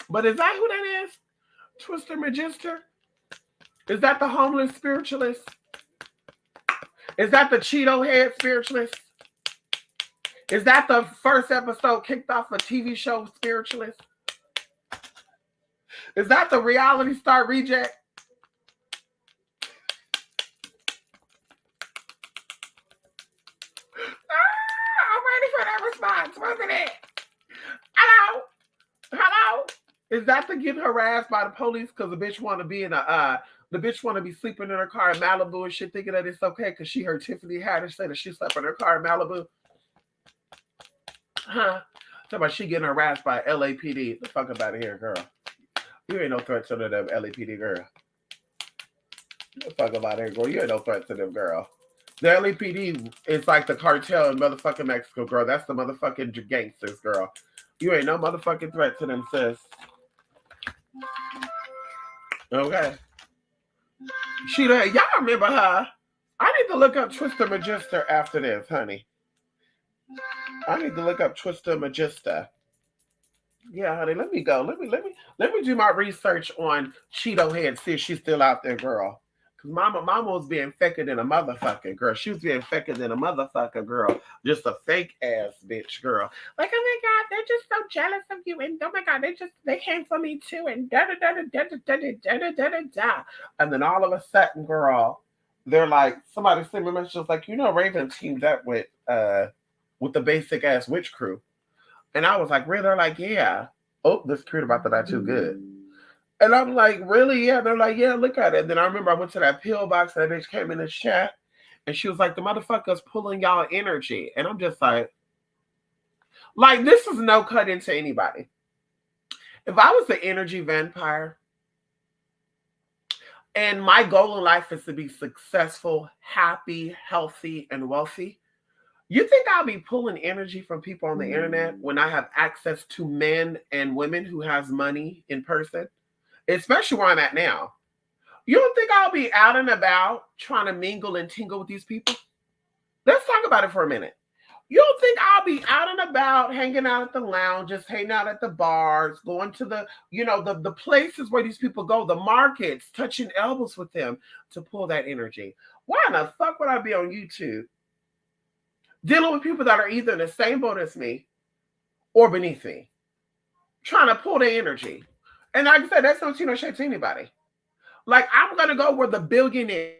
But is that who that is? Twister Magister? Is that the homeless spiritualist? Is that the Cheeto head spiritualist? Is that the first episode kicked off a TV show spiritualist? Is that the reality star reject? I'm ready for that response, wasn't it? Hello? Hello? Is that to get harassed by the police because the bitch want to be in the bitch want to be sleeping in her car in Malibu and shit, thinking that it's okay because she heard Tiffany Haddish say that she slept in her car in Malibu? Huh? Talking about she getting harassed by LAPD. The fuck about it here, girl. You ain't no threat to them LAPD, girl. The fuck about it, girl. You ain't no threat to them, girl. The LAPD is like the cartel in motherfucking Mexico, girl. That's the motherfucking gangsters, girl. You ain't no motherfucking threat to them, sis. Okay. Y'all remember her? I need to look up Twister Magister after this, honey. I need to look up Twister Magister. Yeah, honey. Let me go. Let me do my research on Cheeto Head. See if she's still out there, girl. Cause mama was being faker than a motherfucking girl. She was being faker than a motherfucking girl. Just a fake ass bitch girl. Like, oh my god, they're just so jealous of you, and oh my god, they came for me too, and da da da da da da da da da da da. And then all of a sudden, girl, they're like, somebody sent me a message like, you know, Raven teamed up with the basic ass witch crew. And I was like, really? They're like, yeah. Oh, this crew about to die too good. And I'm like, really? Yeah. They're like, yeah, look at it. And then I remember I went to that pill box and that bitch came in the chat and she was like, the motherfucker's pulling y'all energy. And I'm just like, this is no cut into anybody. If I was an energy vampire and my goal in life is to be successful, happy, healthy, and wealthy, you think I'll be pulling energy from people on the internet when I have access to men and women who has money in person? Especially where I'm at now. You don't think I'll be out and about trying to mingle and tingle with these people? Let's talk about it for a minute. You don't think I'll be out and about, hanging out at the lounges, hanging out at the bars, going to the places where these people go, the markets, touching elbows with them to pull that energy? Why in the fuck would I be on YouTube dealing with people that are either in the same boat as me or beneath me, trying to pull their energy? And like I said, that's no shade to anybody. Like, I'm going to go where the billionaires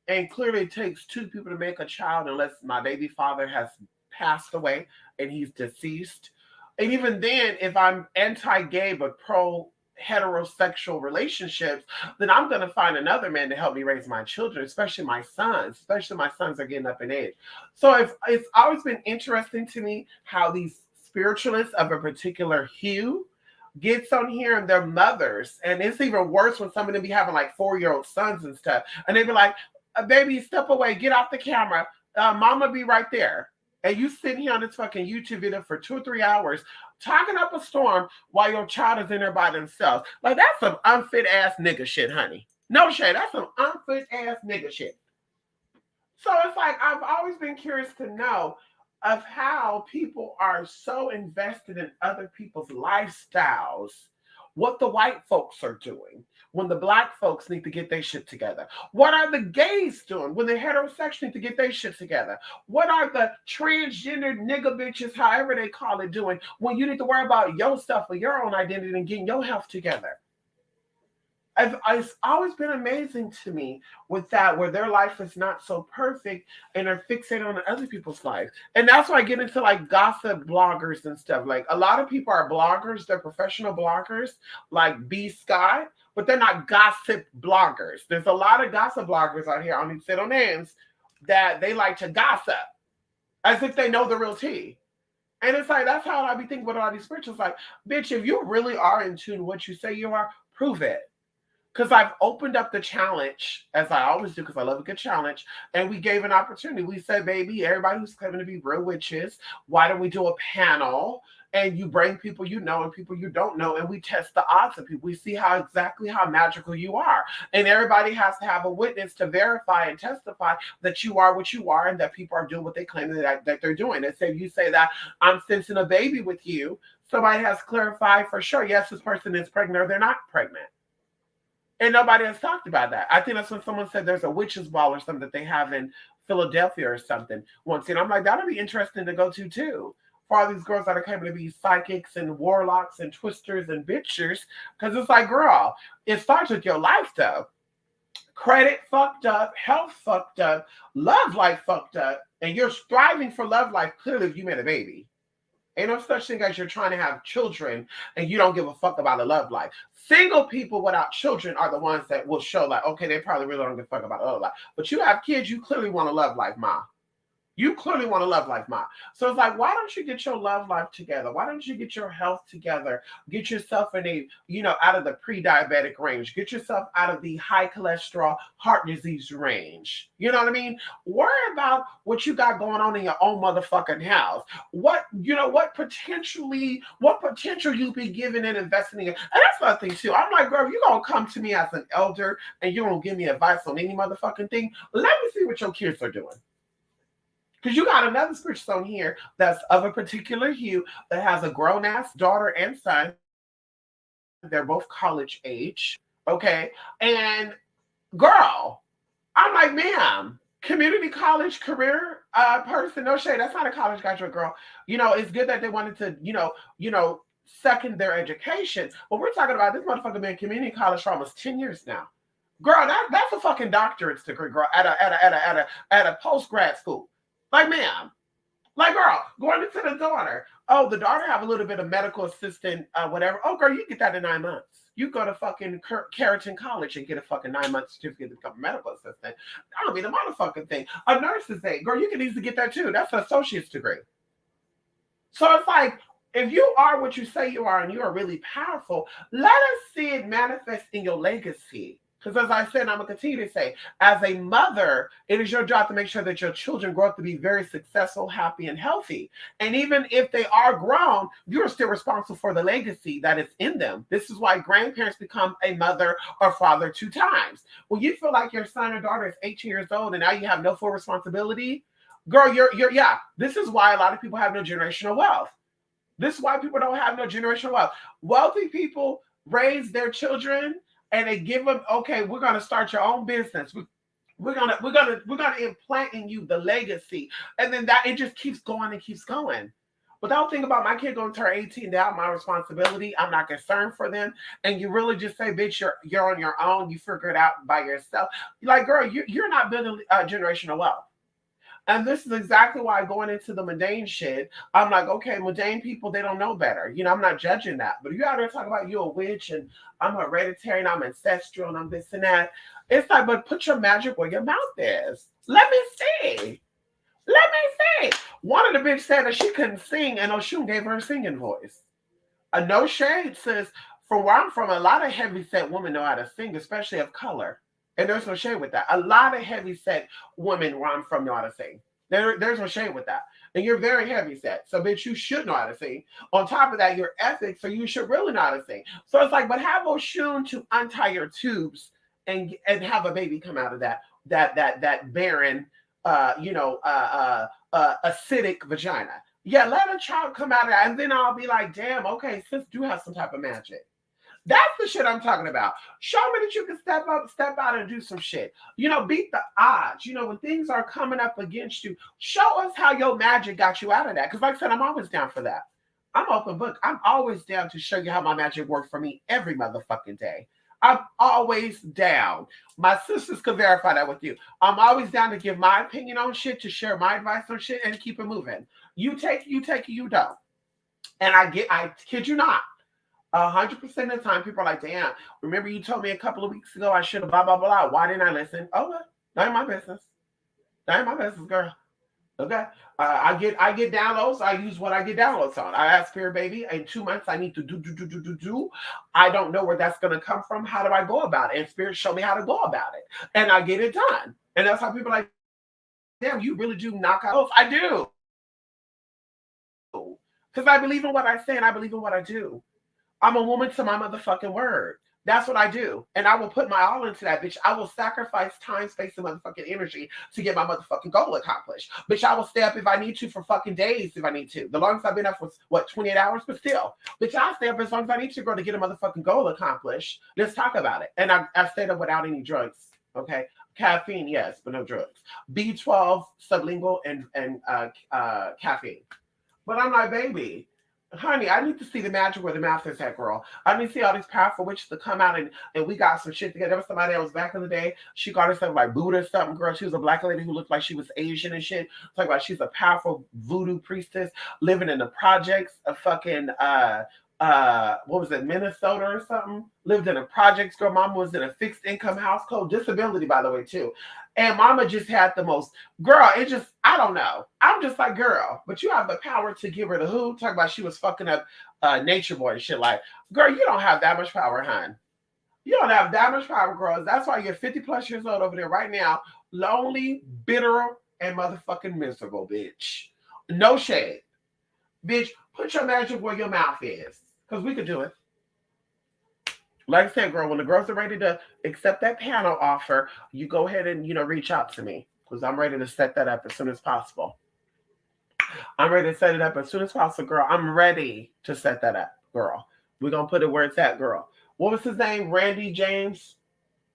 And clearly, it takes two people to make a child, unless my baby father has passed away and he's deceased. And even then, if I'm anti gay but pro heterosexual relationships, then I'm going to find another man to help me raise my children, especially my sons, especially my sons are getting up in age. So it's always been interesting to me how these spiritualists of a particular hue gets on here and their mothers. And it's even worse when some of them be having like 4-year-old sons and stuff. And they be like, baby, step away, get off the camera. Mama be right there. And you sitting here on this fucking YouTube video for 2 or 3 hours talking up a storm while your child is in there by themselves. Like, that's some unfit ass nigga shit, honey. No shade. That's some unfit ass nigga shit. So it's like, I've always been curious to know of how people are so invested in other people's lifestyles, what the white folks are doing when the black folks need to get their shit together. What are the gays doing when the heterosexuals need to get their shit together? What are the transgender nigga bitches, however they call it, doing when you need to worry about your stuff or your own identity and getting your health together? It's always been amazing to me with that, where their life is not so perfect and are fixated on other people's life. And that's why I get into like gossip bloggers and stuff. Like, a lot of people are bloggers, they're professional bloggers, like B Sky, but they're not gossip bloggers. There's a lot of gossip bloggers out here, I don't need to say no names, that they like to gossip as if they know the real tea. And it's like, that's how I be thinking about all these spirituals. Like, bitch, if you really are in tune with what you say you are, prove it. Because I've opened up the challenge, as I always do, because I love a good challenge, and we gave an opportunity. We said, baby, everybody who's claiming to be real witches, why don't we do a panel? And you bring people you know and people you don't know, and we test the odds of people. We see exactly how magical you are. And everybody has to have a witness to verify and testify that you are what you are and that people are doing what they claim that they're doing. And so if you say that I'm sensing a baby with you, somebody has clarified for sure, yes, this person is pregnant or they're not pregnant. And nobody has talked about that. I think that's when someone said there's a witches ball or something that they have in Philadelphia or something once. And I'm like, that'll be interesting to go to too. For all these girls that are claiming to be psychics and warlocks and twisters and bitchers. Because it's like, girl, it starts with your life though. Credit fucked up, health fucked up, love life fucked up. And you're striving for love life clearly if you made a baby. Ain't no such thing as you're trying to have children and you don't give a fuck about a love life. Single people without children are the ones that will show like, okay, they probably really don't give a fuck about a love life. But you have kids, you clearly want a love life, ma. You clearly want a love life, ma. So it's like, why don't you get your love life together? Why don't you get your health together? Get yourself in out of the pre-diabetic range. Get yourself out of the high cholesterol, heart disease range. You know what I mean? Worry about what you got going on in your own motherfucking house. What potential you be giving and investing in. And that's another thing too. I'm like, girl, if you're going to come to me as an elder and you're going to give me advice on any motherfucking thing, let me see what your kids are doing. Because you got another spiritual on here that's of a particular hue that has a grown-ass daughter and son. They're both college age, okay? And girl, I'm like, ma'am, community college career person, no shade, that's not a college graduate, girl. It's good that they wanted to, second their education. But we're talking about this motherfucker been in community college for almost 10 years now. Girl, that's a fucking doctorate's degree, girl, at a post-grad school. Like, ma'am, like, girl, going into the daughter. Oh, the daughter have a little bit of medical assistant, whatever. Oh, girl, you get that in 9 months. You go to fucking Carrollton College and get a fucking 9-month certificate to become a medical assistant. I don't mean the motherfucking thing. A nurse's aide, girl, you can easily get that too. That's an associate's degree. So it's like, if you are what you say you are and you are really powerful, let us see it manifest in your legacy. Because as I said, I'm going to continue to say, as a mother, it is your job to make sure that your children grow up to be very successful, happy, and healthy. And even if they are grown, you're still responsible for the legacy that is in them. This is why grandparents become a mother or father 2 times. When you feel like your son or daughter is 18 years old and now you have no full responsibility, girl, this is why a lot of people have no generational wealth. This is why people don't have no generational wealth. Wealthy people raise their children and they give them, okay, we're gonna start your own business. We're gonna implant in you the legacy, and then that it just keeps going and keeps going. Without thinking about my kid going to turn 18, now my responsibility. I'm not concerned for them. And you really just say, bitch, you're on your own. You figure it out by yourself. Like, girl, you're not building generational wealth. And this is exactly why going into the mundane shit, I'm like, okay, mundane people, they don't know better. You know, I'm not judging that. But if you out there talking about you a witch and I'm hereditary and I'm ancestral and I'm this and that, it's like, but put your magic where your mouth is. Let me see. Let me see. One of the bitches said that she couldn't sing and Oshun gave her a singing voice. No shade says, from where I'm from, a lot of heavy set women know how to sing, especially of color. And there's no shade with that. A lot of heavy set women where I'm from know how to sing. There's no shade with that. And you're very heavy set. So, bitch, you should know how to sing. On top of that, you're ethic, so you should really know how to sing. So it's like, but have Oshun to untie your tubes and have a baby come out of that barren, acidic vagina. Yeah, let a child come out of that, and then I'll be like, damn, okay, sis do have some type of magic. That's the shit I'm talking about. Show me that you can step up, step out, and do some shit. You know, beat the odds. You know, when things are coming up against you, show us how your magic got you out of that. Because, like I said, I'm always down for that. I'm open book. I'm always down to show you how my magic worked for me every motherfucking day. I'm always down. My sisters can verify that with you. I'm always down to give my opinion on shit, to share my advice on shit, and keep it moving. You take it, you don't. And I kid you not. 100% of the time, people are like, damn, remember you told me a couple of weeks ago I should have blah, blah, blah. Why didn't I listen? Oh, well, that ain't my business. That ain't my business, girl. Okay. I get downloads. I use what I get downloads on. I ask Spirit Baby, in 2 months I need to do. I don't know where that's going to come from. How do I go about it? And Spirit show me how to go about it. And I get it done. And that's how people are like, damn, you really do knock out. I do. Because I believe in what I say and I believe in what I do. I'm a woman to my motherfucking word. That's what I do. And I will put my all into that, bitch. I will sacrifice time, space, and motherfucking energy to get my motherfucking goal accomplished. Bitch, I will stay up if I need to for fucking days if I need to. The longest I've been up was, 28 hours? But still. Bitch, I'll stay up as long as I need to, girl, to get a motherfucking goal accomplished. Let's talk about it. And I stayed up without any drugs, okay? Caffeine, yes, but no drugs. B12, sublingual, and caffeine. But I'm like, baby, honey, I need to see the magic where the mouth is at, girl. I need to see all these powerful witches to come out and we got some shit together. There was somebody that was back in the day. She got herself like Buddha or something, girl. She was a black lady who looked like she was Asian and shit. Talk about she's a powerful voodoo priestess living in the projects of fucking what was it, Minnesota or something? Lived in a projects, girl. Mama was in a fixed income household, disability, by the way, too. And mama just had the most, girl, it just, I don't know. I'm just like, girl, but you have the power to give her the who. Talk about she was fucking up Nature Boy and shit like, girl, you don't have that much power, hon. You don't have that much power, girls. That's why you're 50 plus years old over there right now, lonely, bitter, and motherfucking miserable, bitch. No shade. Bitch, put your magic where your mouth is. Because we could do it. Like I said, girl, when the girls are ready to accept that panel offer, you go ahead and, reach out to me. Because I'm ready to set that up as soon as possible. I'm ready to set it up as soon as possible, girl. I'm ready to set that up, girl. We're going to put it where it's at, girl. What was his name? Randy James?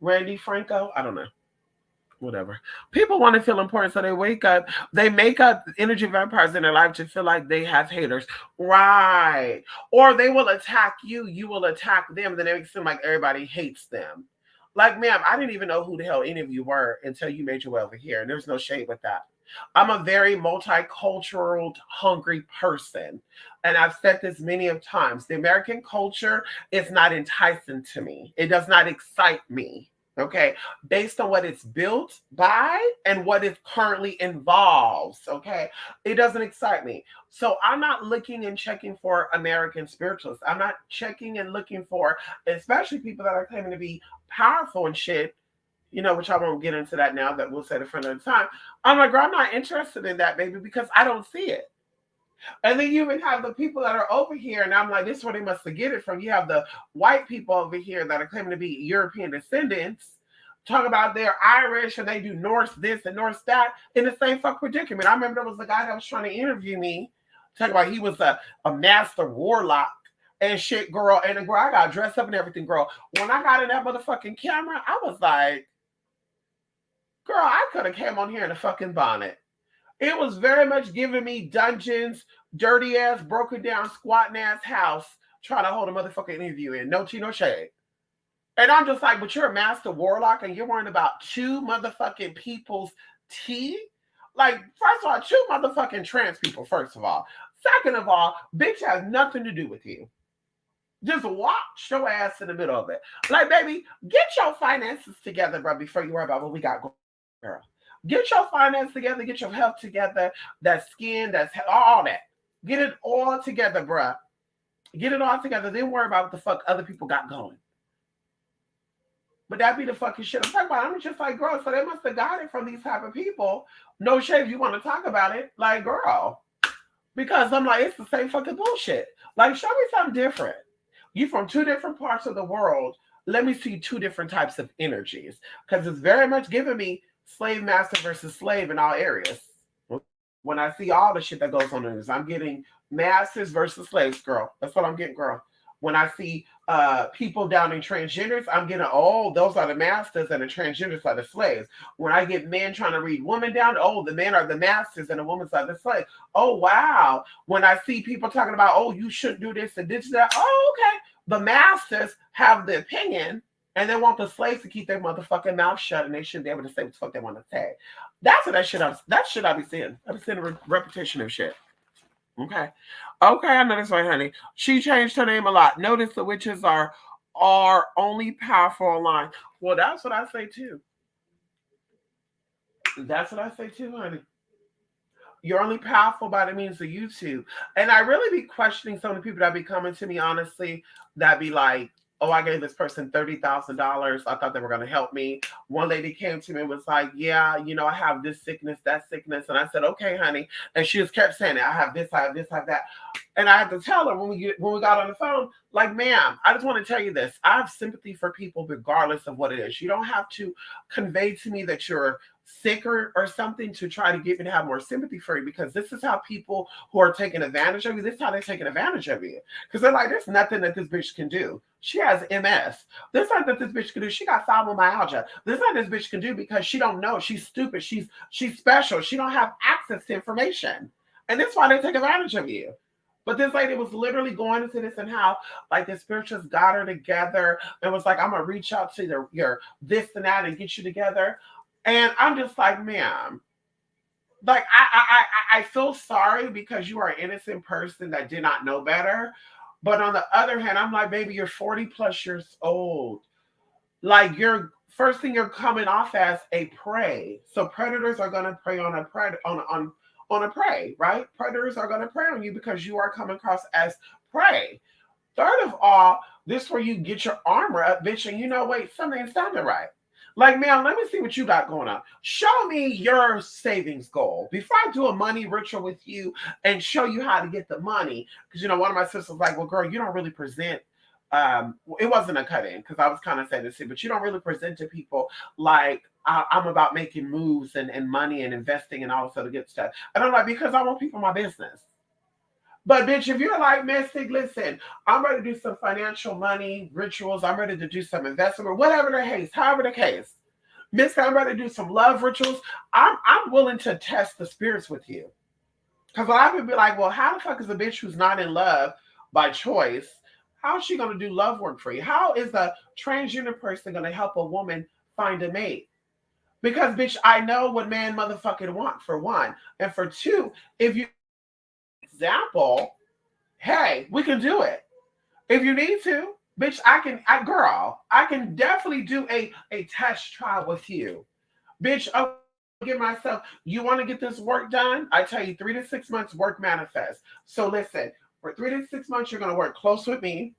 Randy Franco? I don't know. Whatever. People want to feel important, so they wake up. They make up energy vampires in their life to feel like they have haters. Right. Or they will attack you. You will attack them. Then it makes it seem like everybody hates them. Like, ma'am, I didn't even know who the hell any of you were until you made your way over here. And there's no shade with that. I'm a very multicultural, hungry person. And I've said this many of times. The American culture is not enticing to me. It does not excite me. Okay, based on what it's built by and what it currently involves. Okay, it doesn't excite me. So I'm not looking and checking for American spiritualists. I'm not checking and looking for, especially people that are claiming to be powerful and shit, which I won't get into that now, that we'll say it for another time. I'm like, girl, I'm not interested in that, baby, because I don't see it. And then you even have the people that are over here, and I'm like, this is where they must get it from. You have the white people over here that are claiming to be European descendants, talk about they're Irish and they do Norse this and Norse that in the same fuck predicament. I remember there was a guy that was trying to interview me, talking about he was a master warlock and shit, girl. And girl, I got dressed up and everything, girl. When I got in that motherfucking camera, I was like, girl, I could have came on here in a fucking bonnet. It was very much giving me dungeons, dirty ass, broken down, squatting ass house, trying to hold a motherfucking interview in. No tea, no shade. And I'm just like, but you're a master warlock and you're worrying about two motherfucking people's tea? Like, first of all, two motherfucking trans people, first of all. Second of all, bitch has nothing to do with you. Just watch your ass in the middle of it. Like, baby, get your finances together, bro, before you worry about what we got going, girl. Get your finance together, get your health together, that skin, that's all that. Get it all together, bro. Get it all together. Then worry about what the fuck other people got going. But that be the fucking shit I'm talking about. I'm just like, girl, so they must have got it from these type of people. No shade, you want to talk about it. Like, girl. Because I'm like, it's the same fucking bullshit. Like, show me something different. You from two different parts of the world. Let me see two different types of energies. Because it's very much giving me slave master versus slave in all areas. When I see all the shit that goes on in this, I'm getting masters versus slaves, girl. That's what I'm getting, girl. When I see people down in transgenders, I'm getting, oh, those are the masters and the transgenders are the slaves. When I get men trying to read women down, oh, the men are the masters and the women are the slaves. Oh, wow. When I see people talking about, oh, you shouldn't do this and this and that, oh, okay. The masters have the opinion and they want the slaves to keep their motherfucking mouth shut and they shouldn't be able to say what the fuck they want to say. That's what that shit I be seeing. I be seeing a repetition of shit. Okay. Okay, I know this right, honey. She changed her name a lot. Notice the witches are only powerful online. Well, that's what I say too. That's what I say too, honey. You're only powerful by the means of YouTube. And I really be questioning some of the people that be coming to me, honestly, that be like, oh, I gave this person $30,000. I thought they were going to help me. One lady came to me and was like, yeah, you know, I have this sickness, that sickness. And I said, okay, honey. And she just kept saying it. I have this, I have this, I have that. And I had to tell her when we got on the phone, like, ma'am, I just want to tell you this. I have sympathy for people regardless of what it is. You don't have to convey to me that you're sick or something to try to get me to have more sympathy for you, because this is how people who are taking advantage of you, this is how they're taking advantage of you. Because they're like, there's nothing that this bitch can do. She has MS. There's nothing that this bitch can do. She got fibromyalgia. There's nothing this bitch can do because she don't know. She's stupid. She's special. She don't have access to information. And that's why they take advantage of you. But this lady was literally going into this and how, like, the spiritualists got her together and was like, I'm going to reach out to your this and that and get you together. And I'm just like, ma'am, like, I feel sorry because you are an innocent person that did not know better. But on the other hand, I'm like, baby, you're 40 plus years old. Like, you're first thing you're coming off as a prey. So predators are going to prey on a prey, right? Predators are going to prey on you because you are coming across as prey. Third of all, this is where you get your armor up, bitch, and you know, wait, something's sounding right. Like, man, let me see what you got going on. Show me your savings goal before I do a money ritual with you and show you how to get the money. Because, you know, one of my sisters was like, well, girl, you don't really present. It wasn't a cut-in because I was kind of saying this, but you don't really present to people like I'm about making moves and money and investing and all this other good stuff. And I'm like, because I want people in my business. But bitch, if you're like, Mystic, listen, I'm ready to do some financial money rituals. I'm ready to do some investment, whatever the case, however the case. Mystic, I'm ready to do some love rituals. I'm willing to test the spirits with you. Because a lot of people be like, well, how the fuck is a bitch who's not in love by choice, how is she going to do love work for you? How is a transgender person going to help a woman find a mate? Because, bitch, I know what man motherfucking want, for one. And for two, if you example, hey, we can do it. If you need to, bitch, I can definitely do a test trial with you. Bitch, I'll give myself, you want to get this work done? I tell you, 3 to 6 months work manifest. So listen, for 3 to 6 months, you're going to work close with me.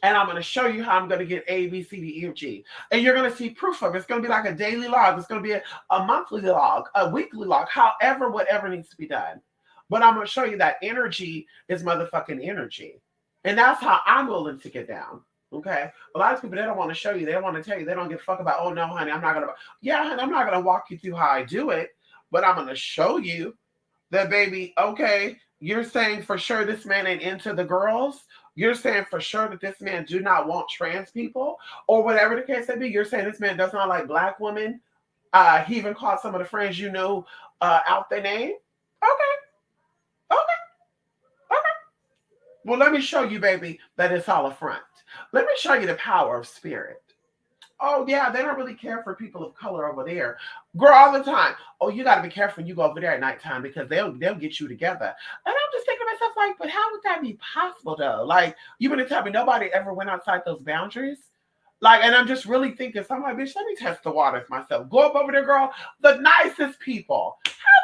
And I'm going to show you how I'm going to get A, B, C, D, E, F, G. And you're going to see proof of it. It's going to be like a daily log. It's going to be a monthly log, a weekly log, however, whatever needs to be done. But I'm going to show you that energy is motherfucking energy. And that's how I'm willing to get down. Okay. A lot of people, they don't want to show you. They don't want to tell you. They don't give a fuck about, oh, no, honey, I'm not going to. Yeah, honey, I'm not going to walk you through how I do it. But I'm going to show you that, baby, okay, you're saying for sure this man ain't into the girls. You're saying for sure that this man do not want trans people or whatever the case may be. You're saying this man does not like black women. He even called some of the friends you knew out their name. Okay, okay, okay. Well, let me show you, baby, that it's all a front. Let me show you the power of spirit. Oh yeah, they don't really care for people of color over there. Girl, all the time. Oh, you got to be careful when you go over there at nighttime because they'll get you together. And I'm just thinking to myself, like, but how would that be possible though? Like, you mean to tell me nobody ever went outside those boundaries? Like, and I'm just really thinking, so I'm like, bitch, let me test the waters myself. Go up over there, girl. The nicest people. Oh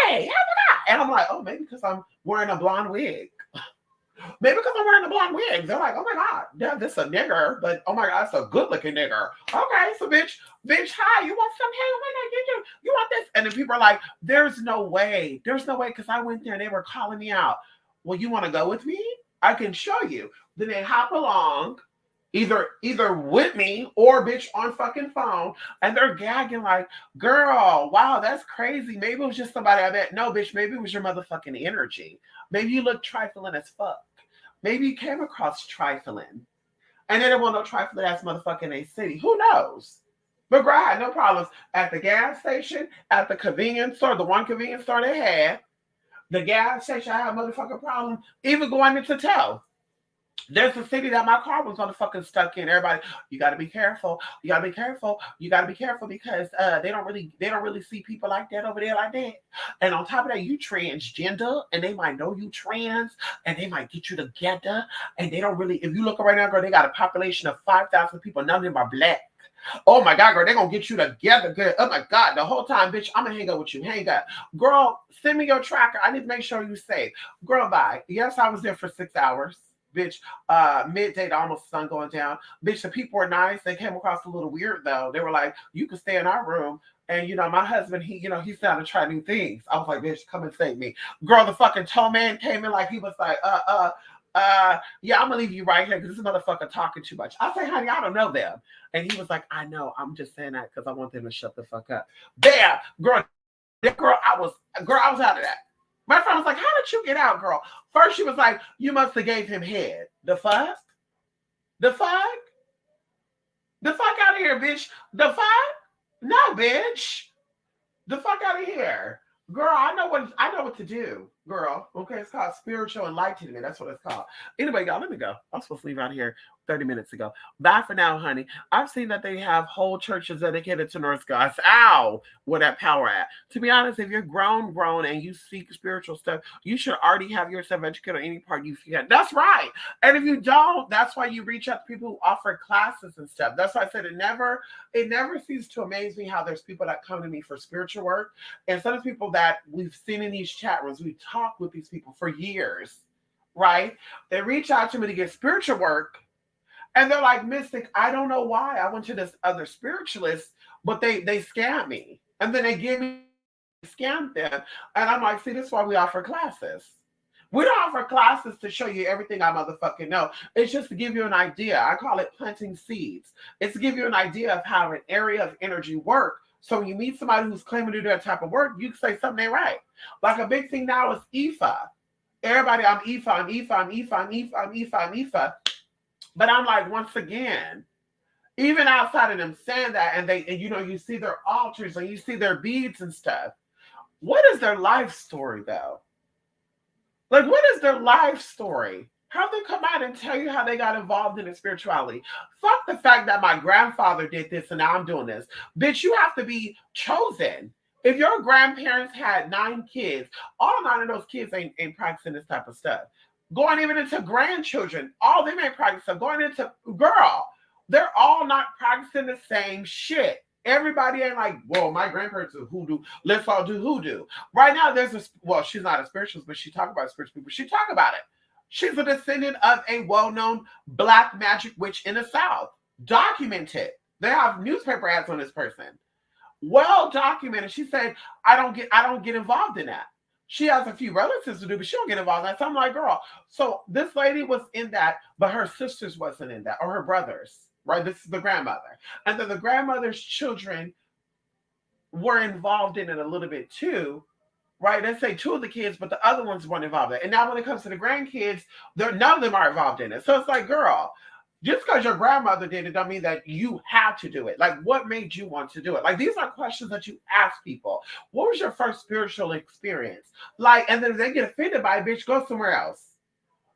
my god, hey, oh my god. And I'm like, oh, maybe because I'm wearing a blonde wig. Maybe because I'm wearing a blonde wig. They're like, oh my God, yeah, this a nigger, but oh my God, it's a good looking nigger. Okay, so bitch, hi, you want some? Hey, oh my God, you want this? And then people are like, there's no way, because I went there and they were calling me out. Well, you want to go with me? I can show you. Then they hop along, either with me or bitch on fucking phone, and they're gagging like, girl, wow, that's crazy. Maybe it was just somebody I met. No, bitch, maybe it was your motherfucking energy. Maybe you look trifling as fuck. Maybe you came across trifling. And they don't want no trifling ass motherfucker in a city. Who knows? But girl, I had no problems at the gas station, at the convenience store, the one convenience store they had. The gas station, I had a motherfucking problem. Even going into tow. There's a city that my car was motherfucking stuck in. Everybody, you gotta be careful. You gotta be careful. You gotta be careful because they don't really see people like that over there like that. And on top of that, you transgender and they might know you trans and they might get you together. And they don't really, if you look right now, girl, they got a population of 5,000 people. None of them are black. Oh my God, girl, they're gonna get you together, good. Oh my God, the whole time, bitch, I'm gonna hang up with you. Hang up. Girl, send me your tracker. I need to make sure you safe. Girl, bye. Yes, I was there for 6 hours. Bitch, midday to almost sun going down. Bitch, the people were nice. They came across a little weird though. They were like, you can stay in our room. And my husband, he's down to try new things. I was like, bitch, come and save me. Girl, the fucking tow man came in like he was like, yeah, I'm gonna leave you right here because this motherfucker talking too much. I say, honey, I don't know them. And he was like, I know. I'm just saying that because I want them to shut the fuck up. There, girl, I was out of that. My friend was like, how did you get out, girl? First, she was like, you must have gave him head. The fuck? The fuck? The fuck out of here, bitch. The fuck? No, bitch. The fuck out of here. Girl, I know what to do, girl. Okay, it's called spiritual enlightenment. That's what it's called. Anyway, y'all, let me go. I was supposed to leave out here 30 minutes ago. Bye for now, honey. I've seen that they have whole churches dedicated to North Gods. Ow, where that power at. To be honest, if you're grown, and you seek spiritual stuff, you should already have yourself educated on any part you can. That's right. And if you don't, that's why you reach out to people who offer classes and stuff. That's why I said it never ceases to amaze me how there's people that come to me for spiritual work. And some of the people that we've seen in these chat rooms, we talk with these people for years, right? They reach out to me to get spiritual work. And they're like, Mystic, I don't know why. I went to this other spiritualist, but they scam me. And then they give me scam them. And I'm like, see, this is why we offer classes. We don't offer classes to show you everything I motherfucking know. It's just to give you an idea. I call it planting seeds. It's to give you an idea of how an area of energy works. So when you meet somebody who's claiming to do that type of work, you can say something ain't right. Like a big thing now is IFA. Everybody, I'm IFA, I'm IFA, I'm IFA, I'm IFA, I'm IFA, I'm IFA. But I'm like, once again, even outside of them saying that, and you see their altars and you see their beads and stuff. What is their life story though? Like, what is their life story? How they come out and tell you how they got involved in the spirituality? Fuck the fact that my grandfather did this and now I'm doing this. Bitch, you have to be chosen. If your grandparents had 9 kids, all 9 of those kids ain't practicing this type of stuff. Going even into grandchildren, all them ain't practicing. Going into, girl, they're all not practicing the same shit. Everybody ain't like, well, my grandparents are hoodoo. Let's all do hoodoo. Right now, she's not a spiritualist, but she talk about spiritual people. She talk about it. She's a descendant of a well-known black magic witch in the South. Documented. They have newspaper ads on this person. Well documented. She said, I don't get involved in that. She has a few relatives to do, but she don't get involved in that. So I'm like, girl. So this lady was in that, but her sisters wasn't in that, or her brothers. Right? This is the grandmother. And then the grandmother's children were involved in it a little bit too. Right? Let's say 2 of the kids, but the other ones weren't involved in it. And now when it comes to the grandkids, none of them are involved in it. So it's like, girl, Just because your grandmother did it don't mean that you have to do it. Like, what made you want to do it? Like, these are questions that you ask people. What was your first spiritual experience? Like, and then if they get offended by it, bitch, go somewhere else.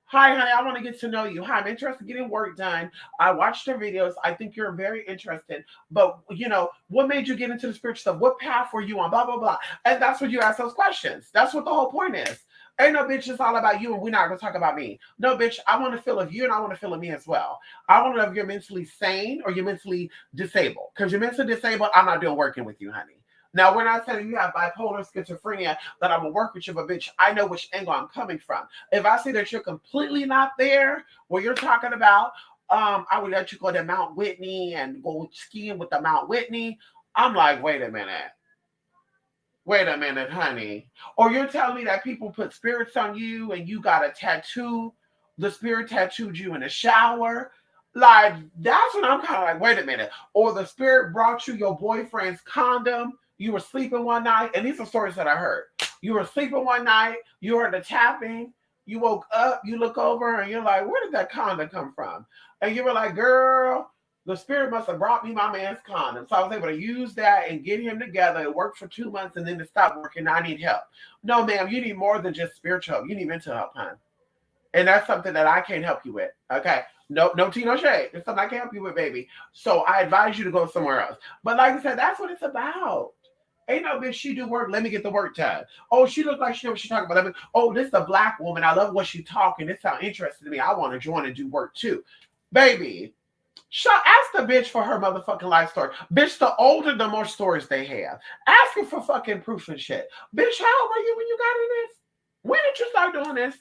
Hi, honey, I want to get to know you. Hi, I'm interested in getting work done. I watched your videos. I think you're very interested. But, what made you get into the spiritual stuff? What path were you on? Blah, blah, blah. And that's what you ask those questions. That's what the whole point is. Ain't no bitch, it's all about you and we're not going to talk about me. No, bitch, I want to feel of you and I want to feel of me as well. I want to know if you're mentally sane or you're mentally disabled. Because you're mentally disabled, I'm not doing working with you, honey. Now, when I say you have bipolar schizophrenia, that I'm gonna work with you, but bitch, I know which angle I'm coming from. If I see that you're completely not there, where you're talking about, I would let you go to Mount Whitney and go skiing with the Mount Whitney. I'm like, wait a minute, honey. Or you're telling me that people put spirits on you and you got a tattoo. The spirit tattooed you in the shower. Like, that's when I'm kind of like, wait a minute. Or the spirit brought you your boyfriend's condom. You were sleeping one night, and these are stories that I heard. You were sleeping one night, you heard the tapping, you woke up, you look over, and you're like, where did that condom come from? And you were like, girl, the spirit must have brought me my man's condom. So I was able to use that and get him together. It worked for 2 months, and then it stopped working. I need help. No, ma'am, you need more than just spiritual help. You need mental help, hon. And that's something that I can't help you with. Okay. No tea, no shade. It's something I can't help you with, baby. So I advise you to go somewhere else. But like I said, that's what it's about. Ain't no bitch, she do work. Let me get the work done. Oh, she looks like she knows what she's talking about. Oh, this is a black woman. I love what she's talking. This sounds interesting to me. I want to join and do work too. Baby, ask the bitch for her motherfucking life story. Bitch, the older, the more stories they have. Ask her for fucking proof and shit. Bitch, how old were you when you got in this? When did you start doing this?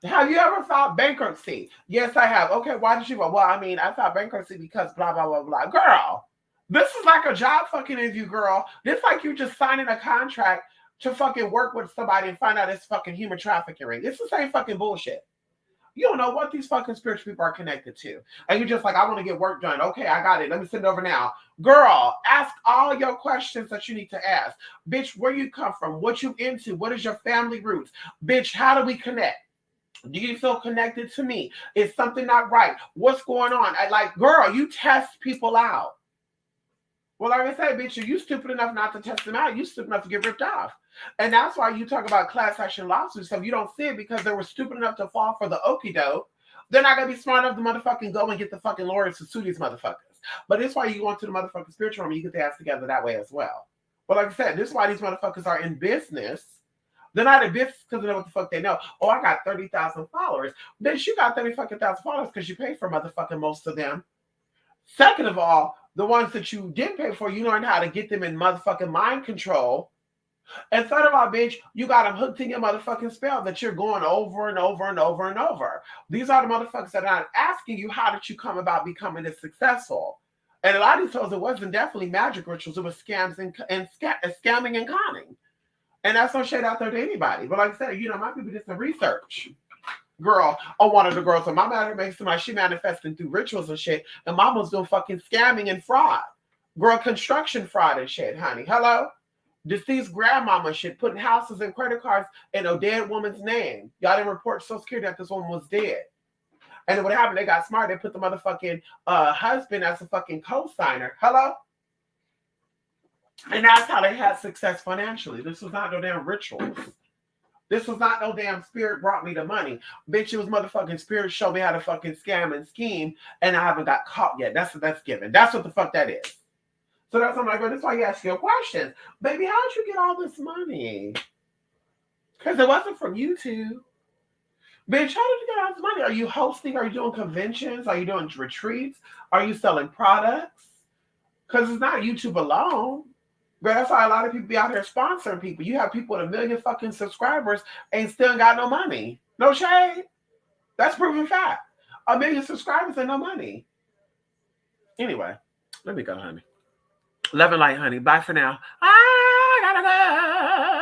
Have you ever filed bankruptcy? Yes, I have. Okay, why did you? Well, I filed bankruptcy because blah, blah, blah, blah. Girl, this is like a job fucking interview, girl. This is like you just signing a contract to fucking work with somebody and find out it's fucking human trafficking ring. It's the same fucking bullshit. You don't know what these fucking spiritual people are connected to. And you're just like, I want to get work done. Okay, I got it. Let me send it over now. Girl, ask all your questions that you need to ask. Bitch, where you come from? What you into? What is your family roots? Bitch, how do we connect? Do you feel connected to me? Is something not right? What's going on? Girl, you test people out. Well, like I said, bitch, you stupid enough not to test them out. You stupid enough to get ripped off. And that's why you talk about class action lawsuits. So you don't see it because they were stupid enough to fall for the okie doke. They're not going to be smart enough to motherfucking go and get the fucking lawyers to sue these motherfuckers. But it's why you go into the motherfucking spiritual realm and you get the ass together that way as well. But like I said, this is why these motherfuckers are in business. They're not in business because they know what the fuck they know. Oh, I got 30,000 followers. Bitch, you got 30,000 followers because you paid for motherfucking most of them. Second of all, the ones that you didn't pay for, you learned how to get them in motherfucking mind control. And third of all, bitch, you got them hooked in your motherfucking spell that you're going over and over and over and over. These are the motherfuckers that are not asking you, how did you come about becoming this successful? And a lot of these times, it wasn't definitely magic rituals. It was scams and scamming and conning. And that's no shade out there to anybody. But like I said, my people did some research. Girl, one of the girls on my matter makes somebody, she manifesting through rituals and shit. And mama's doing fucking scamming and fraud. Girl, construction fraud and shit, honey. Hello? Deceased grandmama shit, putting houses and credit cards in a dead woman's name. Y'all didn't report Social Security that this woman was dead. And then what happened? They got smart. They put the motherfucking husband as a fucking co-signer. Hello? And that's how they had success financially. This was not no damn rituals. This was not no damn spirit brought me the money. Bitch, it was motherfucking spirit showed me how to fucking scam and scheme, and I haven't got caught yet. That's what that's given. That's what the fuck that is. So that's what I'm like, well, that's why you ask your questions. Baby, how'd you get all this money? Because it wasn't from YouTube. Bitch, how did you get all this money? Are you hosting? Are you doing conventions? Are you doing retreats? Are you selling products? Because it's not YouTube alone. But that's why a lot of people be out here sponsoring people. You have people with 1 million fucking subscribers and still got no money. No shade. That's proven fact. 1 million subscribers and no money. Anyway, let me go, honey. Love and light, honey. Bye for now. I gotta go.